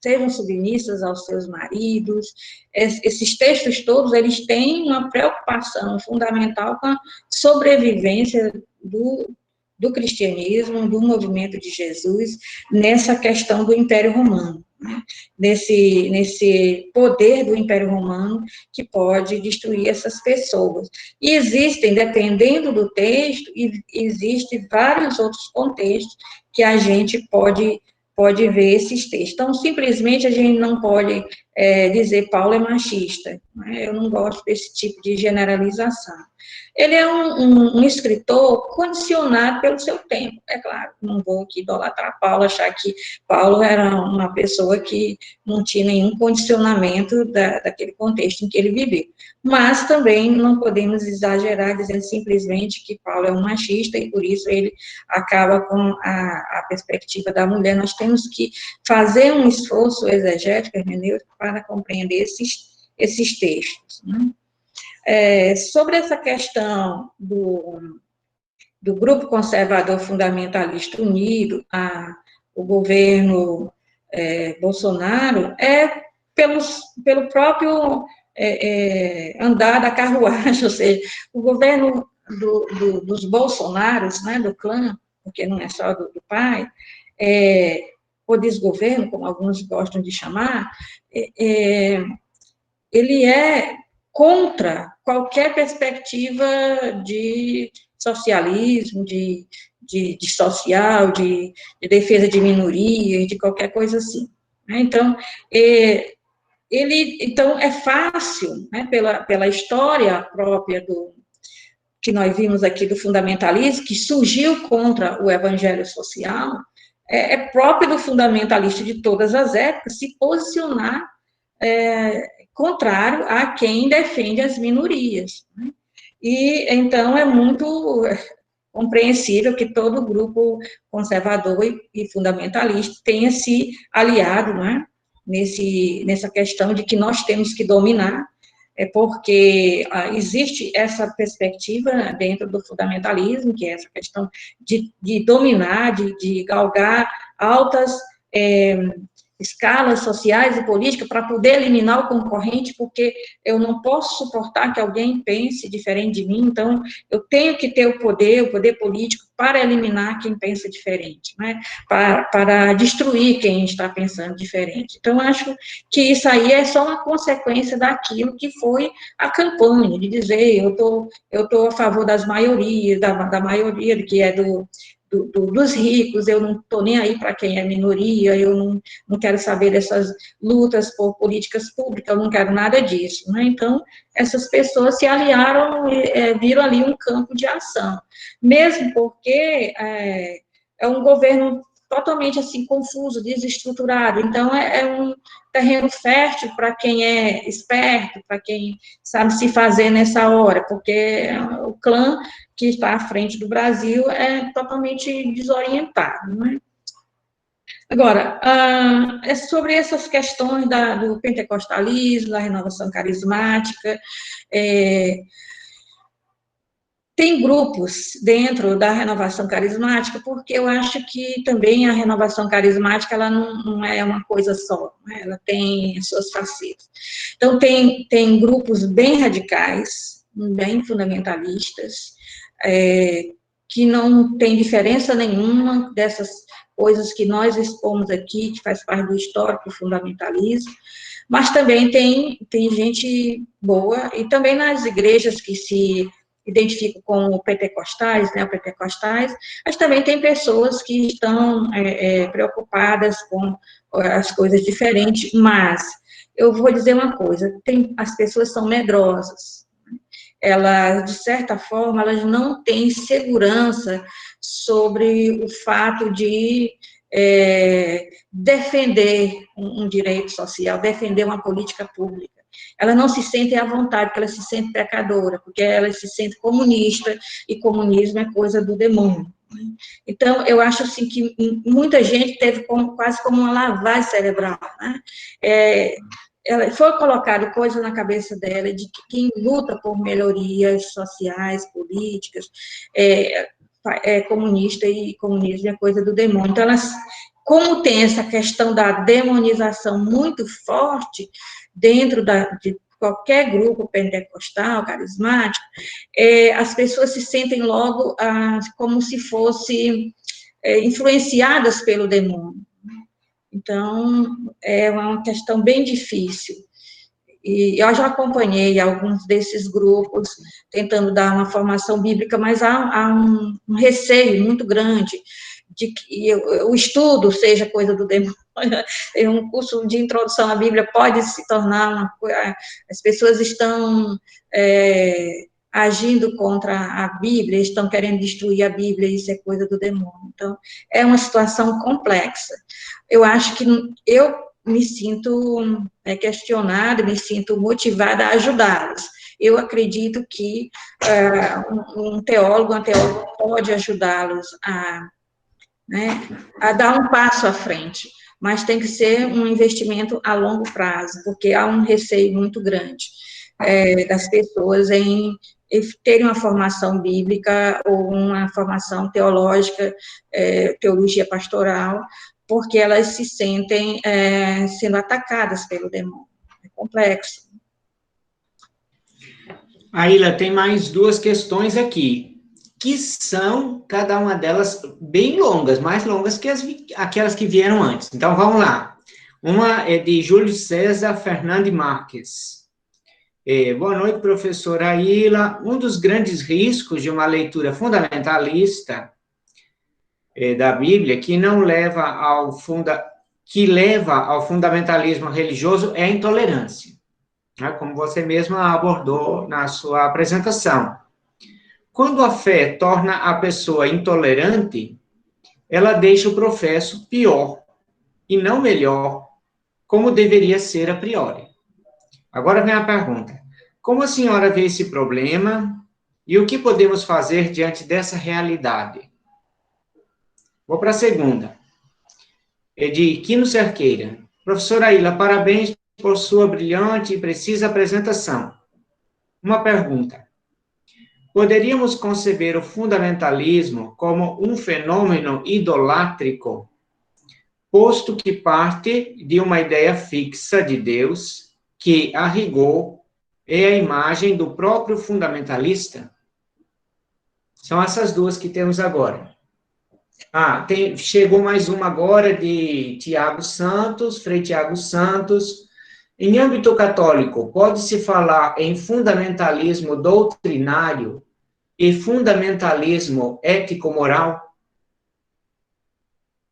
sejam submissas aos seus maridos, esses textos todos, eles têm uma preocupação fundamental com a sobrevivência do cristianismo, do movimento de Jesus, nessa questão do Império Romano, né? Nesse poder do Império Romano que pode destruir essas pessoas. E existem, dependendo do texto, existem vários outros contextos que a gente pode ver esses textos. Então, simplesmente, a gente não pode dizer Paulo é machista, né? Eu não gosto desse tipo de generalização. Ele é um escritor condicionado pelo seu tempo, é claro, não vou aqui idolatrar Paulo, achar que Paulo era uma pessoa que não tinha nenhum condicionamento daquele contexto em que ele viveu. Mas também não podemos exagerar dizendo simplesmente que Paulo é um machista e por isso ele acaba com a perspectiva da mulher. Nós temos que fazer um esforço exegético, hermenêutico, para compreender esses textos, né? Sobre essa questão do Grupo Conservador Fundamentalista Unido, o governo Bolsonaro, pelo próprio andar da carruagem, ou seja, o governo dos Bolsonaros, né, do clã, porque não é só do pai, ou desgoverno, como alguns gostam de chamar, ele é contra qualquer perspectiva de socialismo, de social, de defesa de minorias, de qualquer coisa assim. Então, então é fácil, né, pela história própria que nós vimos aqui do fundamentalismo, que surgiu contra o evangelho social, é próprio do fundamentalista de todas as épocas se posicionar contrário a quem defende as minorias, né? E, então, é muito compreensível que todo grupo conservador e fundamentalista tenha se aliado, né, nessa questão de que nós temos que dominar, porque existe essa perspectiva dentro do fundamentalismo, que é essa questão de dominar, de galgar altas escalas sociais e políticas para poder eliminar o concorrente, porque eu não posso suportar que alguém pense diferente de mim, então eu tenho que ter o poder político para eliminar quem pensa diferente, né? Para destruir quem está pensando diferente. Então, acho que isso aí é só uma consequência daquilo que foi a campanha, de dizer, eu tô a favor das maiorias, da maioria que é dos ricos, eu não estou nem aí para quem é minoria, eu não quero saber dessas lutas por políticas públicas, eu não quero nada disso, né? Então, essas pessoas se aliaram e viram ali um campo de ação, mesmo porque é um governo totalmente assim confuso, desestruturado. Então, é um terreno fértil para quem é esperto, para quem sabe se fazer nessa hora, porque o clã que está à frente do Brasil é totalmente desorientado, não é? Agora, é sobre essas questões do pentecostalismo, da renovação carismática, tem grupos dentro da renovação carismática, porque eu acho que também a renovação carismática, ela não é uma coisa só, né? Ela tem suas facetas. Então, tem grupos bem radicais, bem fundamentalistas, que não tem diferença nenhuma dessas coisas que nós expomos aqui, que faz parte do histórico fundamentalismo, mas também tem gente boa, e também nas igrejas que se identificam como pentecostais, neopentecostais, mas também tem pessoas que estão preocupadas com as coisas diferentes, mas eu vou dizer uma coisa, as pessoas são medrosas, elas, de certa forma, elas não têm segurança sobre o fato de defender um direito social, defender uma política pública. Elas não se sentem à vontade, porque elas se sentem pecadoras, porque elas se sentem comunistas, e comunismo é coisa do demônio. Então, eu acho assim que muita gente teve quase como uma lavagem cerebral, né? Foi colocado coisa na cabeça dela de que quem luta por melhorias sociais, políticas, é comunista, e comunismo é coisa do demônio. Então, como tem essa questão da demonização muito forte dentro de qualquer grupo pentecostal, carismático, as pessoas se sentem logo como se fossem influenciadas pelo demônio. Então, é uma questão bem difícil. E eu já acompanhei alguns desses grupos tentando dar uma formação bíblica, mas há um receio muito grande de que o estudo seja coisa do demônio. Um curso de introdução à Bíblia pode se tornar as pessoas estão agindo contra a Bíblia, estão querendo destruir a Bíblia, isso é coisa do demônio. Então, é uma situação complexa. Eu acho que eu me sinto questionada, me sinto motivada a ajudá-los. Eu acredito que um teólogo, uma teóloga pode ajudá-los a dar um passo à frente, mas tem que ser um investimento a longo prazo, porque há um receio muito grande das pessoas em terem uma formação bíblica ou uma formação teológica, teologia pastoral, porque elas se sentem sendo atacadas pelo demônio. É complexo. Aila, tem mais duas questões aqui, que são, cada uma delas, bem longas, mais longas que aquelas que vieram antes. Então, vamos lá. Uma é de Júlio César Fernandes Marques. Boa noite, professora Aila. Um dos grandes riscos de uma leitura fundamentalista da Bíblia, que leva ao fundamentalismo religioso, é a intolerância, né? Como você mesma abordou na sua apresentação. Quando a fé torna a pessoa intolerante, ela deixa o professo pior e não melhor, como deveria ser a priori. Agora vem a pergunta: como a senhora vê esse problema e o que podemos fazer diante dessa realidade? Vou para a segunda. É de Quino Cerqueira. Professora Aila, parabéns por sua brilhante e precisa apresentação. Uma pergunta: poderíamos conceber o fundamentalismo como um fenômeno idolátrico, posto que parte de uma ideia fixa de Deus, que, a rigor, é a imagem do próprio fundamentalista? São essas duas que temos agora. Chegou mais uma agora de Tiago Santos, Frei Tiago Santos. Em âmbito católico, pode-se falar em fundamentalismo doutrinário e fundamentalismo ético-moral?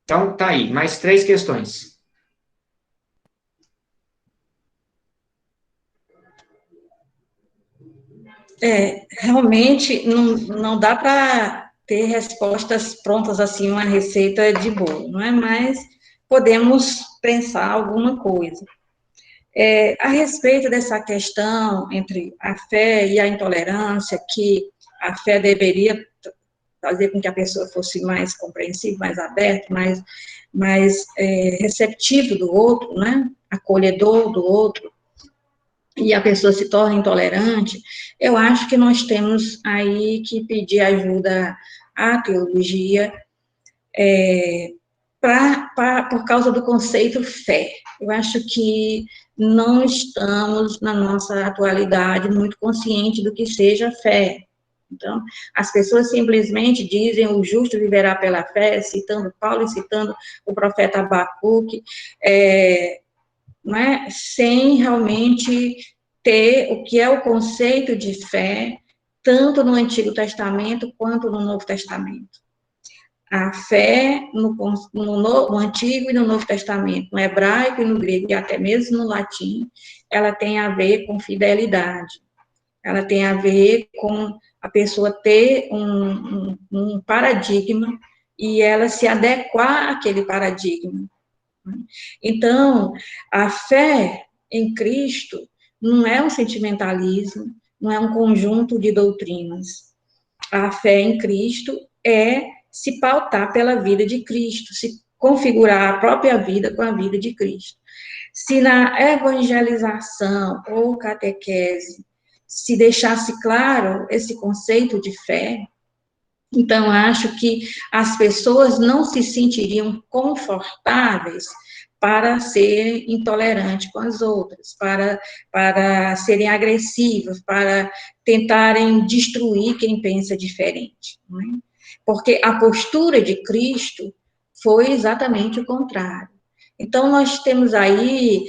Então, tá aí, mais 3 questões. Realmente, não dá para ter respostas prontas, assim, uma receita de bolo, não é? Mas podemos pensar alguma coisa. A respeito dessa questão entre a fé e a intolerância, que a fé deveria fazer com que a pessoa fosse mais compreensiva, mais aberta, mais receptivo do outro, né? Acolhedor do outro, e a pessoa se torna intolerante, eu acho que nós temos aí que pedir ajuda à teologia, por causa do conceito fé. Eu acho que não estamos, na nossa atualidade, muito conscientes do que seja fé. Então, as pessoas simplesmente dizem o justo viverá pela fé, citando Paulo e citando o profeta Abacuque, não é? Sem realmente ter o que é o conceito de fé, tanto no Antigo Testamento quanto no Novo Testamento. A fé no Antigo e no Novo Testamento, no hebraico e no grego, e até mesmo no latim, ela tem a ver com fidelidade. Ela tem a ver com a pessoa ter um paradigma e ela se adequar àquele paradigma. Então, a fé em Cristo não é um sentimentalismo, não é um conjunto de doutrinas. A fé em Cristo é se pautar pela vida de Cristo, se configurar a própria vida com a vida de Cristo. Se na evangelização ou catequese se deixasse claro esse conceito de fé, então acho que as pessoas não se sentiriam confortáveis para serem intolerantes com as outras, para serem agressivas, para tentarem destruir quem pensa diferente, não é? Porque a postura de Cristo foi exatamente o contrário. Então, nós temos aí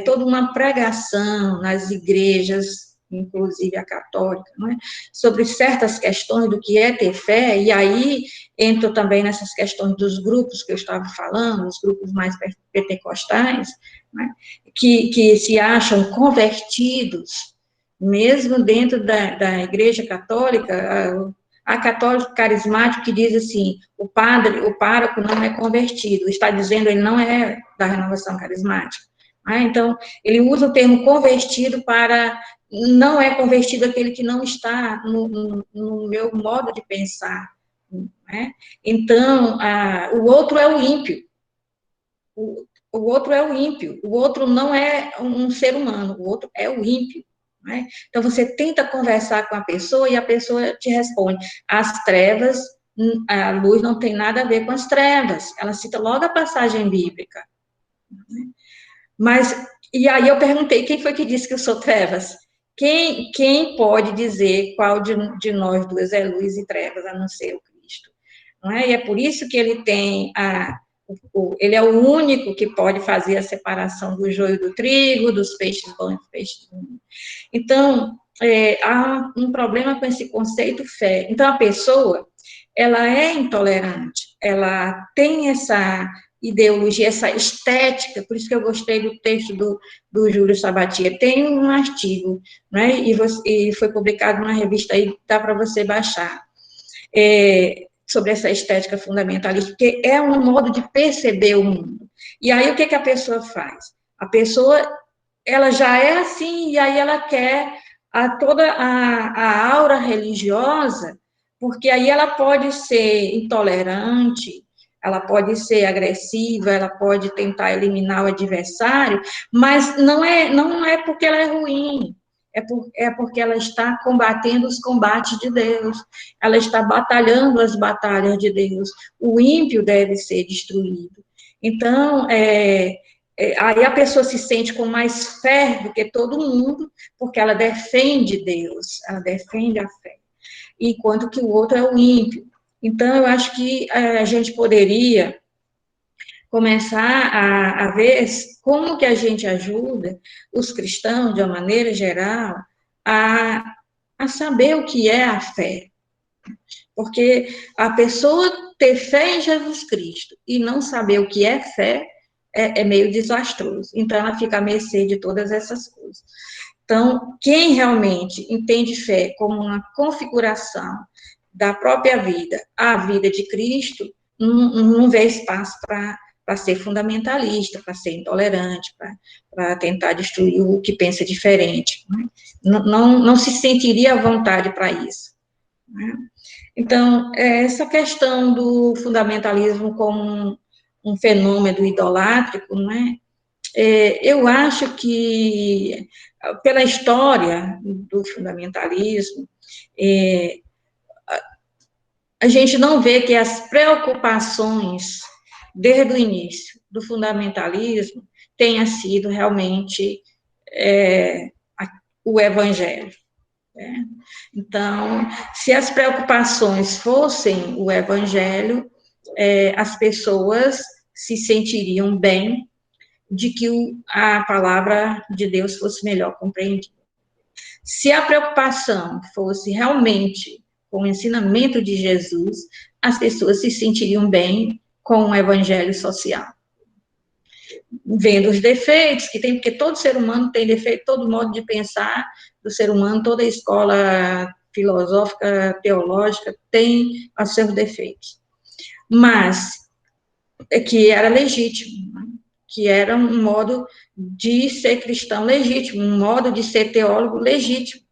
toda uma pregação nas igrejas, inclusive a católica, não é? Sobre certas questões do que é ter fé, e aí entro também nessas questões dos grupos que eu estava falando, os grupos mais pentecostais, não é? que se acham convertidos, mesmo dentro da igreja católica. Há católico carismático que diz assim, o pároco não é convertido, está dizendo ele não é da renovação carismática. Então, ele usa o termo convertido para, não é convertido aquele que não está no meu modo de pensar. Né? Então, o outro é o ímpio. O outro é o ímpio, o outro não é um ser humano, o outro é o ímpio. Né? Então, você tenta conversar com a pessoa e a pessoa te responde, as trevas, a luz não tem nada a ver com as trevas. Ela cita logo a passagem bíblica. Né? Mas, e aí eu perguntei, quem foi que disse que eu sou trevas? Quem pode dizer qual de nós duas é luz e trevas, a não ser o Cristo? Não é? E é por isso que ele tem ele é o único que pode fazer a separação do joio do trigo, dos peixes bons e dos peixes ruins. Então, há um problema com esse conceito fé. Então, a pessoa, ela é intolerante, ela tem essa ideologia, essa estética, por isso que eu gostei do texto do Júlio Sabatier. Tem um artigo, né, e foi publicado numa revista aí, dá para você baixar, sobre essa estética fundamentalista, porque é um modo de perceber o mundo. E aí, o que a pessoa faz? A pessoa, ela já é assim, e aí ela quer toda a aura religiosa, porque aí ela pode ser intolerante, ela pode ser agressiva, ela pode tentar eliminar o adversário, mas não é porque ela é ruim, é porque ela está combatendo os combates de Deus, ela está batalhando as batalhas de Deus. O ímpio deve ser destruído. Então, aí a pessoa se sente com mais fé do que todo mundo, porque ela defende Deus, ela defende a fé, enquanto que o outro é o ímpio. Então, eu acho que a gente poderia começar a ver como que a gente ajuda os cristãos, de uma maneira geral, a saber o que é a fé. Porque a pessoa ter fé em Jesus Cristo e não saber o que é fé é meio desastroso. Então, ela fica à mercê de todas essas coisas. Então, quem realmente entende fé como uma configuração da própria vida à vida de Cristo, não vê espaço para ser fundamentalista, para ser intolerante, para tentar destruir o que pensa diferente. Né? Não se sentiria à vontade para isso. Né? Então, essa questão do fundamentalismo como um fenômeno idolátrico, né? Eu acho que, pela história do fundamentalismo, a gente não vê que as preocupações, desde o início, do fundamentalismo, tenha sido realmente o evangelho. Né? Então, se as preocupações fossem o evangelho, as pessoas se sentiriam bem de que a palavra de Deus fosse melhor compreendida. Se a preocupação fosse realmente com o ensinamento de Jesus, as pessoas se sentiriam bem com o evangelho social. Vendo os defeitos que tem, porque todo ser humano tem defeito, todo modo de pensar do ser humano, toda escola filosófica, teológica, tem os seus defeitos. Mas, que era legítimo, que era um modo de ser cristão legítimo, um modo de ser teólogo legítimo.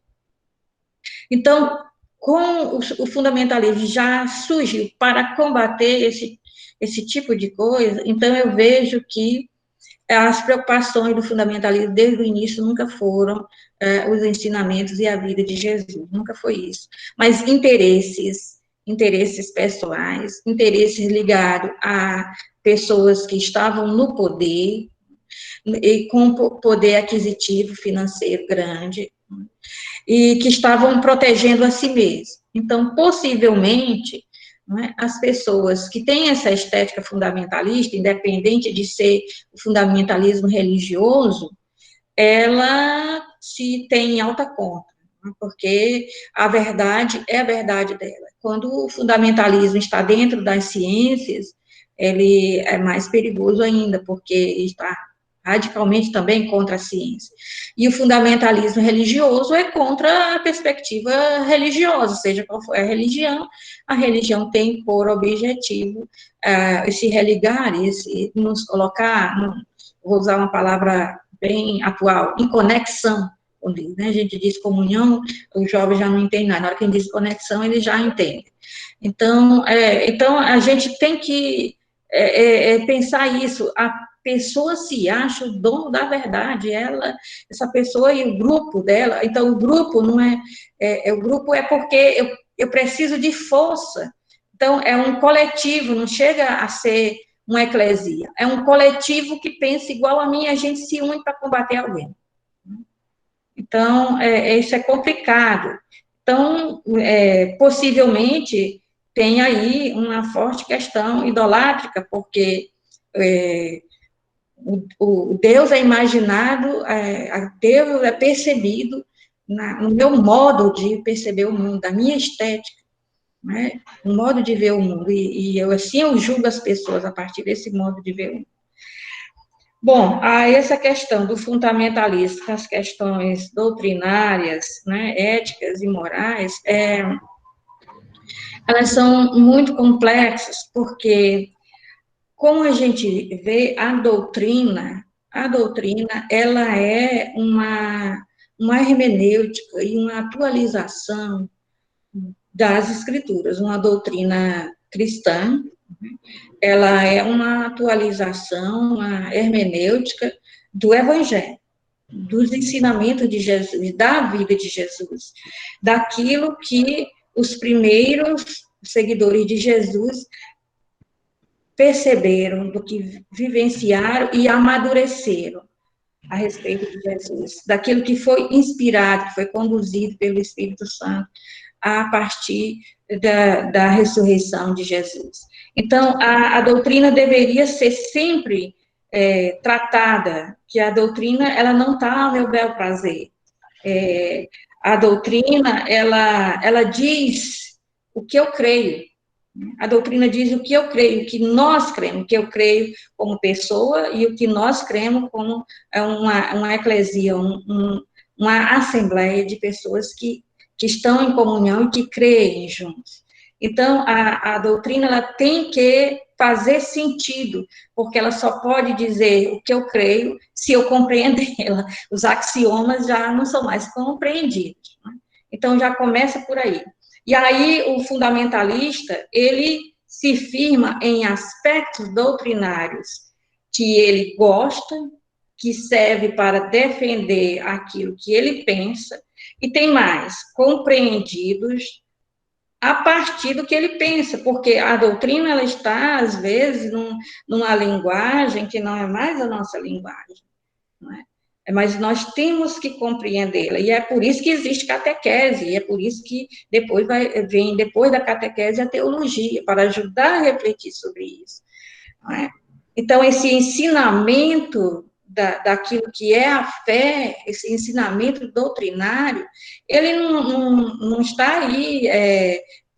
Então, com o fundamentalismo já surgiu para combater esse tipo de coisa, então eu vejo que as preocupações do fundamentalismo desde o início nunca foram os ensinamentos e a vida de Jesus, nunca foi isso. Mas interesses pessoais, interesses ligados a pessoas que estavam no poder, e com poder aquisitivo financeiro grande, e que estavam protegendo a si mesmos. Então, possivelmente, né, as pessoas que têm essa estética fundamentalista, independente de ser o fundamentalismo religioso, ela se tem em alta conta, né, porque a verdade é a verdade dela. Quando o fundamentalismo está dentro das ciências, ele é mais perigoso ainda, porque está radicalmente também contra a ciência. E o fundamentalismo religioso é contra a perspectiva religiosa, seja qual for a religião tem por objetivo se religar, nos colocar, vou usar uma palavra bem atual, em conexão com Deus, né? A gente diz comunhão, o jovem já não entende nada, na hora que a gente diz conexão, ele já entende. Então, a gente tem que pensar isso, a pessoa se acha o dono da verdade, essa pessoa e o grupo dela, então o grupo não o grupo é porque eu preciso de força, então é um coletivo, não chega a ser uma eclesia, é um coletivo que pensa igual a mim, a gente se une para combater alguém. Então, isso é complicado. Então, possivelmente, tem aí uma forte questão idolátrica, porque o Deus é imaginado, Deus é percebido no meu modo de perceber o mundo, da minha estética, né? O modo de ver o mundo, e assim eu julgo as pessoas a partir desse modo de ver o mundo. Bom, essa questão do fundamentalismo, as questões doutrinárias, né, éticas e morais, elas são muito complexas, porque como a gente vê, a doutrina, ela é uma hermenêutica e uma atualização das escrituras. Uma doutrina cristã, ela é uma atualização, uma hermenêutica do evangelho, dos ensinamentos de Jesus, da vida de Jesus, daquilo que os primeiros seguidores de Jesus perceberam, do que vivenciaram e amadureceram a respeito de Jesus, daquilo que foi inspirado, que foi conduzido pelo Espírito Santo a partir da ressurreição de Jesus. Então, a doutrina deveria ser sempre tratada, que a doutrina, ela não está ao meu bel prazer. A doutrina, ela diz o que eu creio. A doutrina diz o que eu creio, o que nós cremos, o que eu creio como pessoa e o que nós cremos como uma eclesia, uma assembleia de pessoas que estão em comunhão e que creem juntos. Então, a doutrina ela tem que fazer sentido, porque ela só pode dizer o que eu creio se eu compreendê-la. Os axiomas já não são mais compreendidos, né? Então, já começa por aí. E aí, o fundamentalista, ele se firma em aspectos doutrinários que ele gosta, que serve para defender aquilo que ele pensa, e tem mais, compreendidos a partir do que ele pensa, porque a doutrina, ela está, às vezes, numa linguagem que não é mais a nossa linguagem, não é? Mas nós temos que compreendê-la, e é por isso que existe catequese, e é por isso que vem depois da catequese a teologia, para ajudar a refletir sobre isso, não é? Então, esse ensinamento daquilo que é a fé, esse ensinamento doutrinário, ele não está aí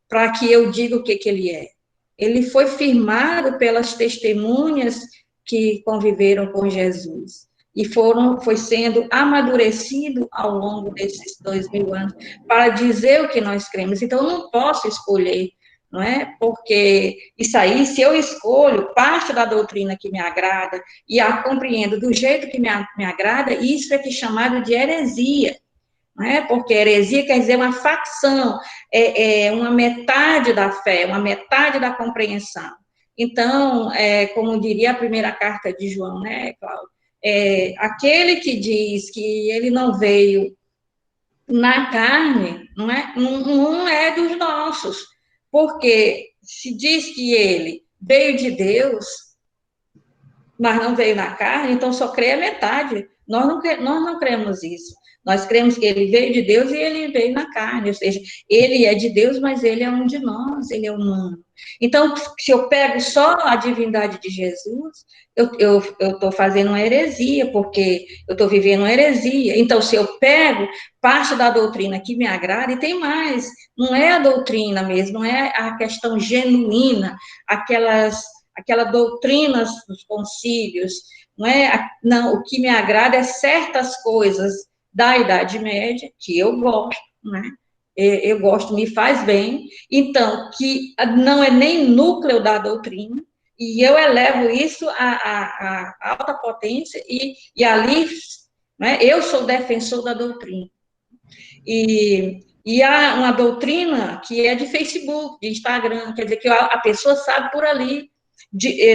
para que eu diga o que ele é. Ele foi firmado pelas testemunhas que conviveram com Jesus e foi sendo amadurecido ao longo desses 2000 anos para dizer o que nós cremos. Então, eu não posso escolher, não é? Porque isso aí, se eu escolho parte da doutrina que me agrada e a compreendo do jeito que me agrada, isso é chamado de heresia, não é? Porque heresia quer dizer uma facção, uma metade da fé, uma metade da compreensão. Então, como diria a primeira carta de João, né, Cláudio? Aquele que diz que ele não veio na carne, não é dos nossos, porque se diz que ele veio de Deus, mas não veio na carne, então só crê a metade. Nós não cremos isso. Nós cremos que ele veio de Deus e ele veio na carne, ou seja, ele é de Deus, mas ele é um de nós, ele é humano. Então, se eu pego só a divindade de Jesus, eu estou fazendo uma heresia, porque eu estou vivendo uma heresia. Então, se eu pego parte da doutrina que me agrada, e tem mais, não é a doutrina mesmo, não é a questão genuína, aquelas doutrinas dos concílios, não, o que me agrada é certas coisas da Idade Média, que eu gosto, né? Eu gosto, me faz bem, então, que não é nem núcleo da doutrina, e eu elevo isso à alta potência, e ali, né, eu sou defensor da doutrina. E há uma doutrina que é de Facebook, de Instagram, quer dizer, que a pessoa sabe por ali,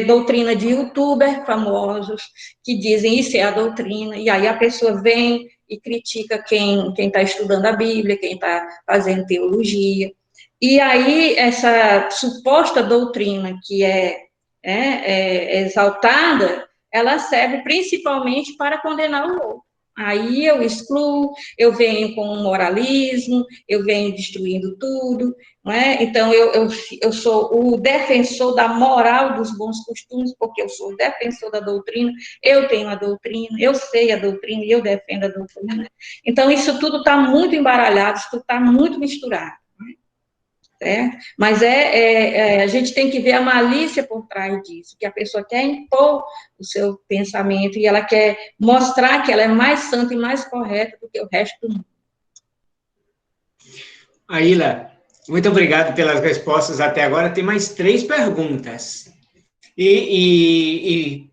doutrina de youtuber famosos, que dizem isso é a doutrina, e aí a pessoa vem e critica quem está estudando a Bíblia, quem está fazendo teologia. E aí essa suposta doutrina que é exaltada, ela serve principalmente para condenar o outro. Aí eu excluo, eu venho com moralismo, eu venho destruindo tudo, não é? Então, eu sou o defensor da moral dos bons costumes, porque eu sou o defensor da doutrina, eu tenho a doutrina, eu sei a doutrina e eu defendo a doutrina. Então, isso tudo está muito embaralhado, isso tudo está muito misturado. Mas a gente tem que ver a malícia por trás disso, que a pessoa quer impor o seu pensamento e ela quer mostrar que ela é mais santa e mais correta do que o resto do mundo. Aila, muito obrigado pelas respostas até agora. Tem mais 3 perguntas. E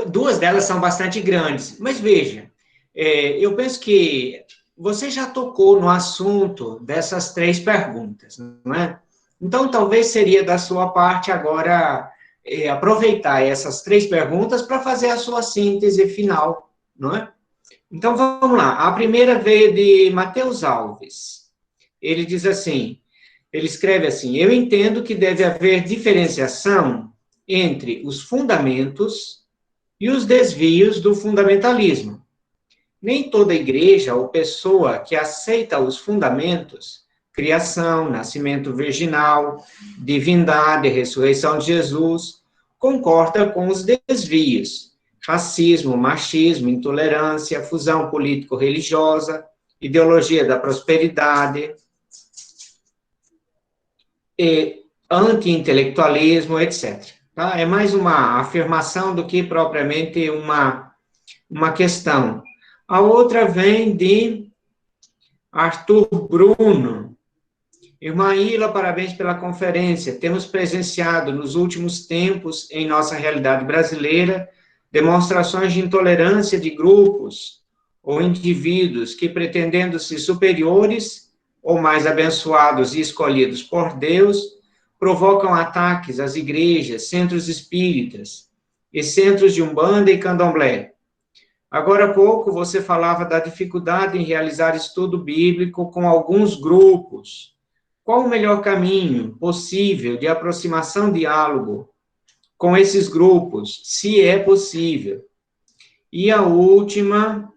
duas delas são bastante grandes. Mas veja, eu penso que você já tocou no assunto dessas 3 perguntas, não é? Então, talvez seria da sua parte agora aproveitar essas 3 perguntas para fazer a sua síntese final, não é? Então, vamos lá. A primeira veio de Mateus Alves. Ele diz assim, ele escreve assim, eu entendo que deve haver diferenciação entre os fundamentos e os desvios do fundamentalismo. Nem toda igreja ou pessoa que aceita os fundamentos, criação, nascimento virginal, divindade, ressurreição de Jesus, concorda com os desvios, racismo, machismo, intolerância, fusão político-religiosa, ideologia da prosperidade, anti-intelectualismo, etc. Tá? É mais uma afirmação do que propriamente uma questão. A outra vem de Arthur Bruno. Irmã Ila, parabéns pela conferência. Temos presenciado nos últimos tempos, em nossa realidade brasileira, demonstrações de intolerância de grupos ou indivíduos que, pretendendo-se superiores ou mais abençoados e escolhidos por Deus, provocam ataques às igrejas, centros espíritas e centros de Umbanda e Candomblé. Agora há pouco você falava da dificuldade em realizar estudo bíblico com alguns grupos. Qual o melhor caminho possível de aproximação, diálogo com esses grupos, se é possível? E a última,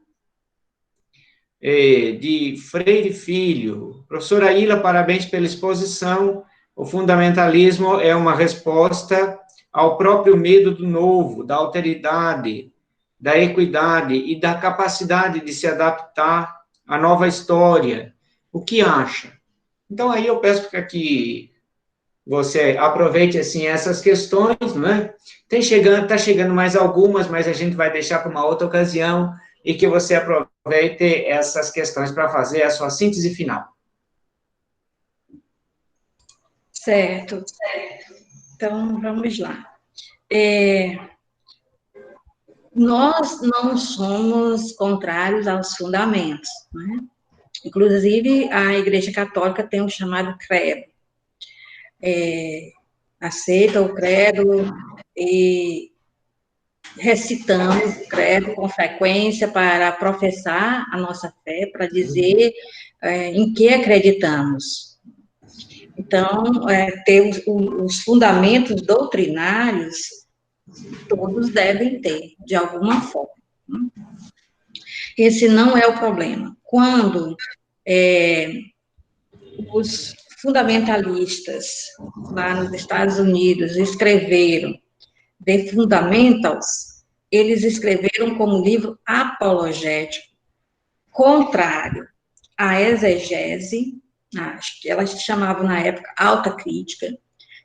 de Freire Filho. Professora Ila, parabéns pela exposição. O fundamentalismo é uma resposta ao próprio medo do novo, da alteridade, da equidade e da capacidade de se adaptar à nova história. O que acha? Então, aí eu peço para que você aproveite, assim, essas questões, né? Tá chegando mais algumas, mas a gente vai deixar para uma outra ocasião, e que você aproveite essas questões para fazer a sua síntese final. Certo. Então, vamos lá. Nós não somos contrários aos fundamentos, né? Inclusive, a Igreja Católica tem o chamado credo. Aceita o credo e recitamos o credo com frequência para professar a nossa fé, para dizer em que acreditamos. Então, ter os fundamentos doutrinários, todos devem ter, de alguma forma. Esse não é o problema. Quando os fundamentalistas, lá nos Estados Unidos, escreveram The Fundamentals, eles escreveram como livro apologético, contrário à exegese, acho que elas chamavam na época alta crítica,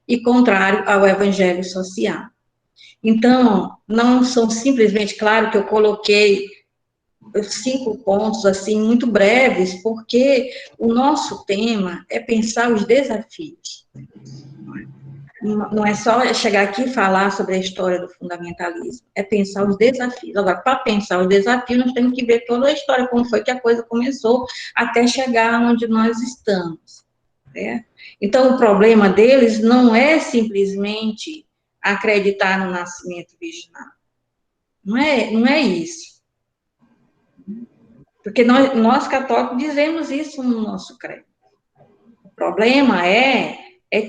e contrário ao evangelho social. Então, não são simplesmente, claro que eu coloquei 5 pontos, assim, muito breves, porque o nosso tema é pensar os desafios. Não é só chegar aqui e falar sobre a história do fundamentalismo, é pensar os desafios. Agora, para pensar os desafios, nós temos que ver toda a história, como foi que a coisa começou, até chegar onde nós estamos. Né? Então, o problema deles não é simplesmente acreditar no nascimento virginal. Não é isso. Porque nós católicos dizemos isso no nosso credo. O problema é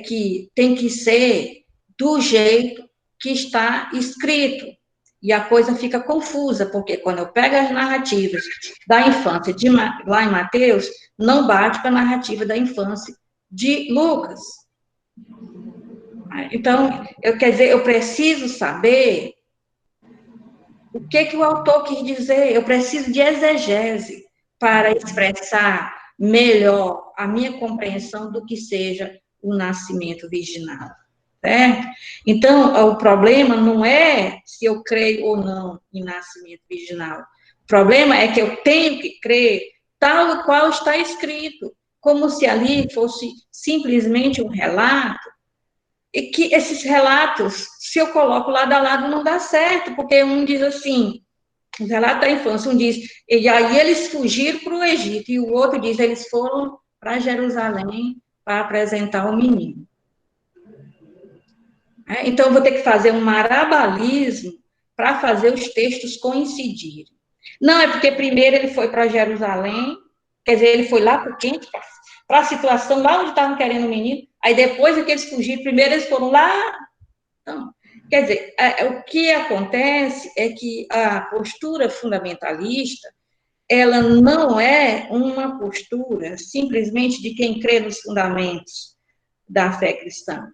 que tem que ser do jeito que está escrito. E a coisa fica confusa, porque quando eu pego as narrativas da infância lá em Mateus, não bate com a narrativa da infância de Lucas. Então, eu preciso saber o que o autor quis dizer. Eu preciso de exegese para expressar melhor a minha compreensão do que seja o nascimento virginal, certo? Então, o problema não é se eu creio ou não em nascimento virginal. O problema é que eu tenho que crer tal qual está escrito, como se ali fosse simplesmente um relato, e que esses relatos, se eu coloco lado a lado, não dá certo, porque um diz assim, o relato da infância, um diz, e aí eles fugiram para o Egito, e o outro diz, eles foram para Jerusalém para apresentar o menino. Então, eu vou ter que fazer um marabalismo para fazer os textos coincidirem. Não, é porque primeiro ele foi para Jerusalém, quer dizer, ele foi lá para o quente, para a situação lá onde estavam querendo o menino, aí depois que eles fugiram, primeiro eles foram lá. Então, quer dizer, o que acontece é que a postura fundamentalista, ela não é uma postura simplesmente de quem crê nos fundamentos da fé cristã.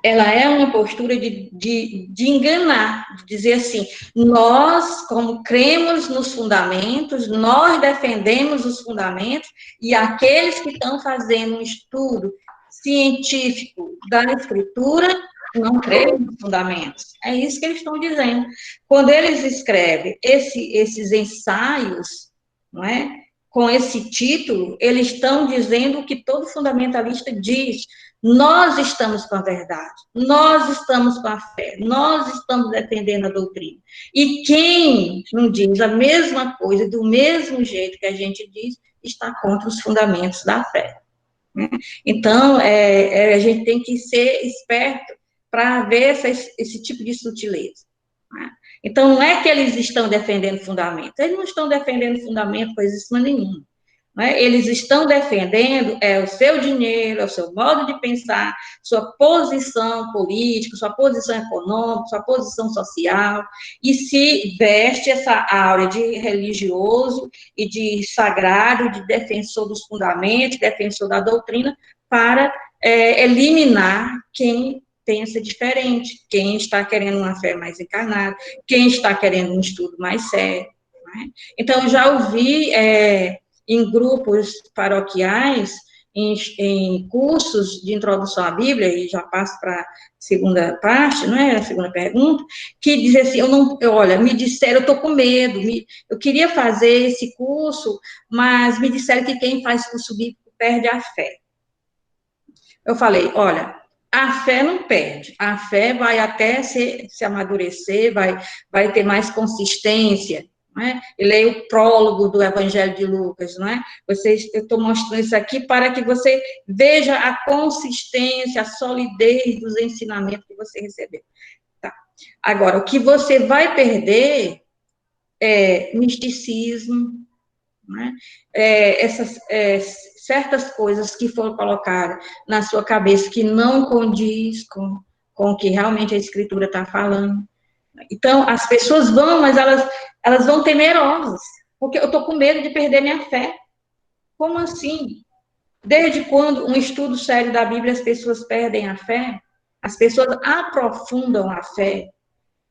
Ela é uma postura de enganar, de dizer assim, nós, como cremos nos fundamentos, nós defendemos os fundamentos, e aqueles que estão fazendo um estudo científico da escritura não creem nos fundamentos. É isso que eles estão dizendo. Quando eles escrevem esses ensaios, não é? com esse título, eles estão dizendo o que todo fundamentalista diz. Nós estamos com a verdade, nós estamos com a fé, nós estamos defendendo a doutrina. E quem não diz a mesma coisa, do mesmo jeito que a gente diz, está contra os fundamentos da fé. Então, a gente tem que ser esperto para ver esse tipo de sutileza. Então, não é que eles estão defendendo fundamento, eles não estão defendendo fundamento coisíssima nenhuma. Eles estão defendendo o seu dinheiro, o seu modo de pensar, sua posição política, sua posição econômica, sua posição social, e se veste essa áurea de religioso e de sagrado, de defensor dos fundamentos, defensor da doutrina, para eliminar quem pensa diferente, quem está querendo uma fé mais encarnada, quem está querendo um estudo mais sério. Então, eu já ouvi em grupos paroquiais, em cursos de introdução à Bíblia, e já passo para a segunda parte, não é? A segunda pergunta, que dizia assim, olha, me disseram, eu estou com medo, eu queria fazer esse curso, mas me disseram que quem faz curso bíblico perde a fé. Eu falei, olha, a fé não perde, a fé vai até se amadurecer, vai ter mais consistência. Eu leio o prólogo do Evangelho de Lucas, não é? Eu estou mostrando isso aqui para que você veja a consistência, a solidez dos ensinamentos que você recebeu. Tá. Agora, o que você vai perder é misticismo, não é? Certas coisas que foram colocadas na sua cabeça que não condiz com o que realmente a Escritura está falando. Então, as pessoas vão, mas elas vão temerosas, porque eu estou com medo de perder minha fé. Como assim? Desde quando um estudo sério da Bíblia as pessoas perdem a fé? As pessoas aprofundam a fé,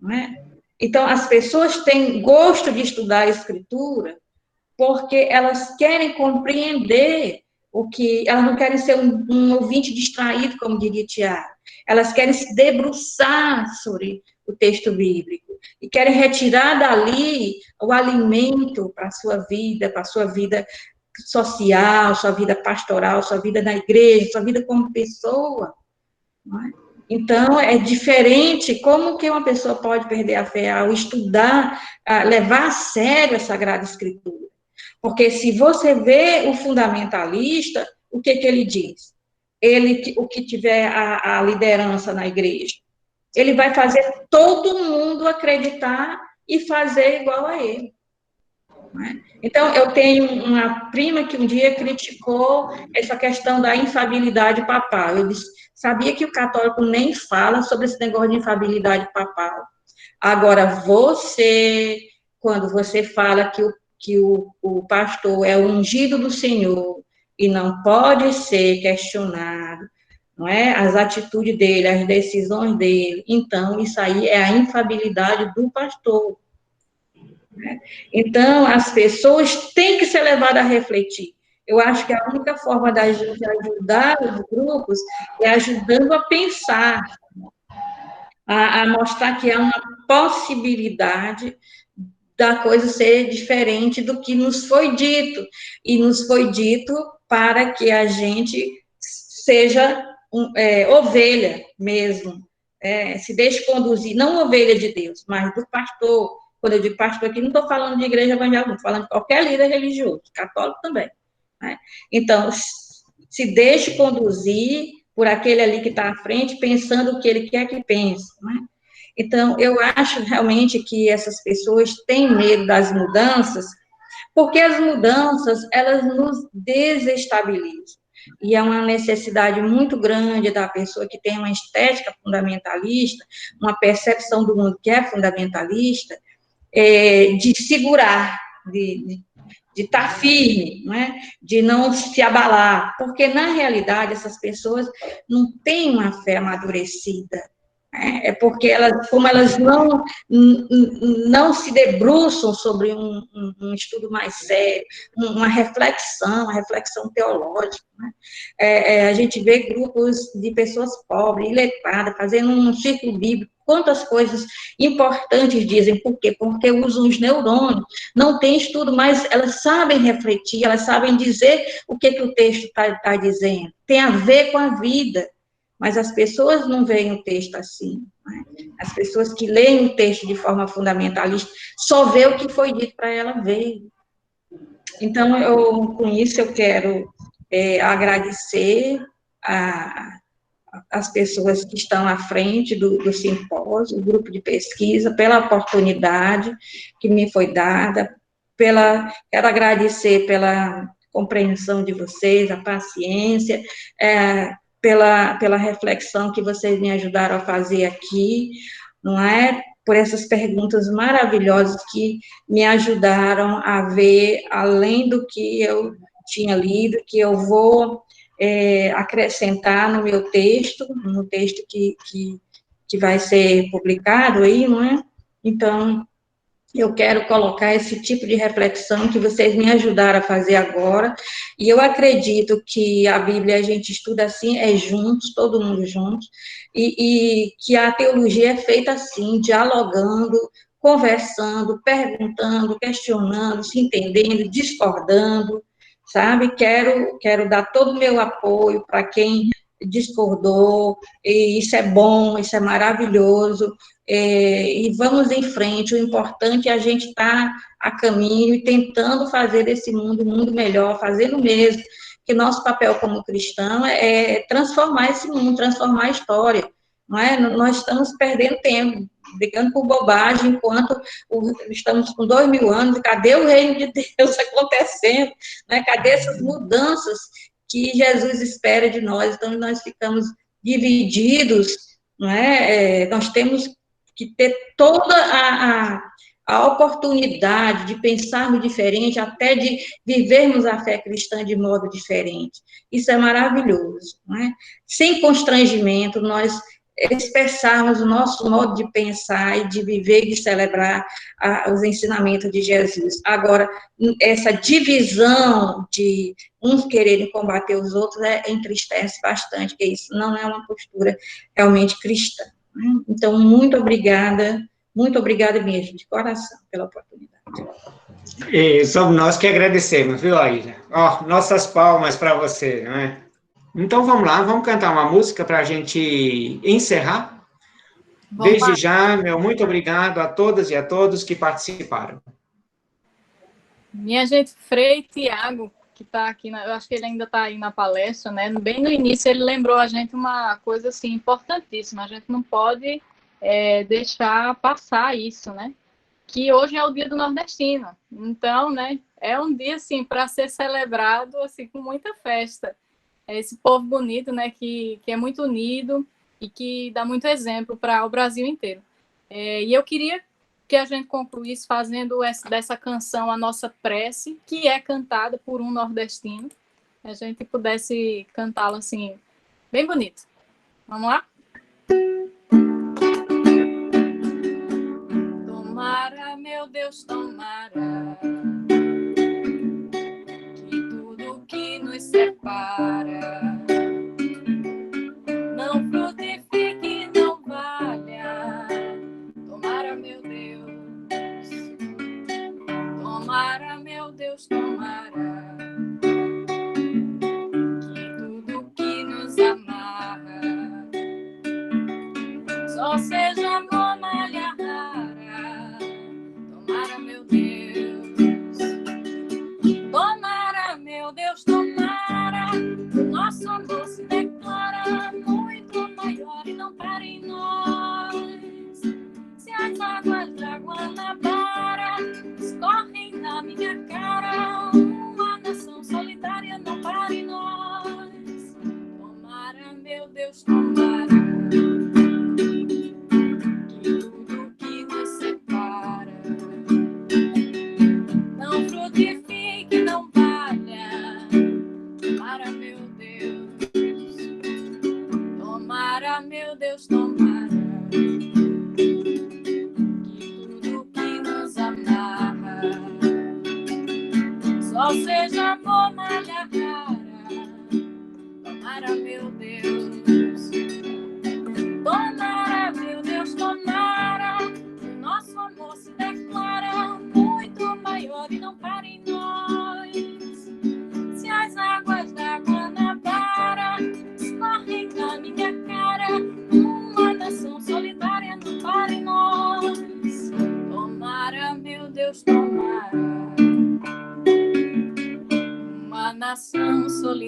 não é? Então, as pessoas têm gosto de estudar a Escritura porque elas querem compreender elas não querem ser um ouvinte distraído, como diria Tiago. Elas querem se debruçar sobre o texto bíblico e querem retirar dali o alimento para a sua vida social, sua vida pastoral, sua vida na igreja, sua vida como pessoa. Não é? Então, é diferente. Como que uma pessoa pode perder a fé ao estudar, levar a sério a Sagrada Escritura? Porque se você vê o fundamentalista, o que ele diz? O que tiver a liderança na igreja, ele vai fazer todo mundo acreditar e fazer igual a ele. Então, eu tenho uma prima que um dia criticou essa questão da infabilidade papal. Eu disse, sabia que o católico nem fala sobre esse negócio de infabilidade papal. Agora, quando você fala que o pastor é o ungido do Senhor e não pode ser questionado, não é? As atitudes dele, as decisões dele, então isso aí é a infabilidade do pastor. Né? Então, as pessoas têm que ser levadas a refletir. Eu acho que a única forma da gente ajudar os grupos é ajudando a pensar, a mostrar que há uma possibilidade da coisa ser diferente do que nos foi dito. E nos foi dito para que a gente seja ovelha mesmo, se deixe conduzir, não ovelha de Deus, mas do pastor. Quando eu digo pastor aqui, não estou falando de igreja evangélica, estou falando de qualquer líder religioso, católico também. Né? Então, se deixe conduzir por aquele ali que está à frente, pensando o que ele quer que pense. Né? Então, eu acho realmente que essas pessoas têm medo das mudanças, porque as mudanças, elas nos desestabilizam. E é uma necessidade muito grande da pessoa que tem uma estética fundamentalista, uma percepção do mundo que é fundamentalista, de segurar, de estar firme, né? De não se abalar, porque, na realidade, essas pessoas não têm uma fé amadurecida, é porque como elas não se debruçam sobre um estudo mais sério, uma reflexão teológica. Né? A gente vê grupos de pessoas pobres, iletradas, fazendo um círculo bíblico quantas coisas importantes dizem. Por quê? Porque usam os neurônios, não tem estudo, mas elas sabem refletir, elas sabem dizer o que o texto está dizendo. Tem a ver com a vida, mas as pessoas não veem o texto assim. Né? As pessoas que leem o texto de forma fundamentalista só vê o que foi dito para ela ver. Então, com isso, eu quero agradecer as pessoas que estão à frente do simpósio, o grupo de pesquisa, pela oportunidade que me foi dada, quero agradecer pela compreensão de vocês, a paciência, pela reflexão que vocês me ajudaram a fazer aqui, não é? Por essas perguntas maravilhosas que me ajudaram a ver além do que eu tinha lido, que eu vou acrescentar no meu texto, no texto que vai ser publicado aí, não é? Então, eu quero colocar esse tipo de reflexão que vocês me ajudaram a fazer agora, e eu acredito que a Bíblia a gente estuda assim, juntos, todo mundo juntos, e que a teologia é feita assim, dialogando, conversando, perguntando, questionando, se entendendo, discordando, sabe? Quero dar todo o meu apoio para quem discordou, e isso é bom, isso é maravilhoso, e vamos em frente, o importante é a gente estar a caminho e tentando fazer desse mundo um mundo melhor, fazendo mesmo, que nosso papel como cristão é transformar esse mundo, transformar a história, não é? Nós estamos perdendo tempo, brigando por bobagem, enquanto estamos com 2000 anos, cadê o reino de Deus acontecendo, né? Cadê essas mudanças que Jesus espera de nós? Então, nós ficamos divididos, não é? Nós temos que ter toda a oportunidade de pensarmos diferente, até de vivermos a fé cristã de modo diferente. Isso é maravilhoso, não é? Sem constrangimento, nós expressarmos o nosso modo de pensar e de viver e de celebrar os ensinamentos de Jesus. Agora, essa divisão de uns quererem combater os outros entristece bastante, porque isso não é uma postura realmente cristã. Então, muito obrigada mesmo, de coração, pela oportunidade. E somos nós que agradecemos, viu, Aíla? Ó, nossas palmas para você, não é? Então, vamos lá, vamos cantar uma música para a gente encerrar. Desde já, meu muito obrigado a todas e a todos que participaram. Minha gente, Frei Tiago, que está aqui, eu acho que ele ainda está aí na palestra, né? Bem no início ele lembrou a gente uma coisa assim importantíssima, a gente não pode deixar passar isso, né? Que hoje é o Dia do Nordestino, então, né? É um dia assim para ser celebrado assim com muita festa. É esse povo bonito, né? Que é muito unido e que dá muito exemplo para o Brasil inteiro. E eu queria que a gente concluísse fazendo dessa canção a nossa prece, que é cantada por um nordestino. A gente pudesse cantá-la assim, bem bonito. Vamos lá? Tomara, meu Deus, tomara, que tudo que nos separa não frutifique, não valha. Tomara, meu Deus, tomara, meu Deus, tomara, que tudo que nos amarra só seja amor, malha rara. Tomara, meu Deus, tomara, meu Deus, tomara,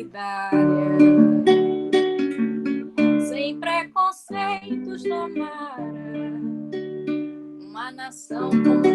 solidária, sem preconceitos, tomara uma nação com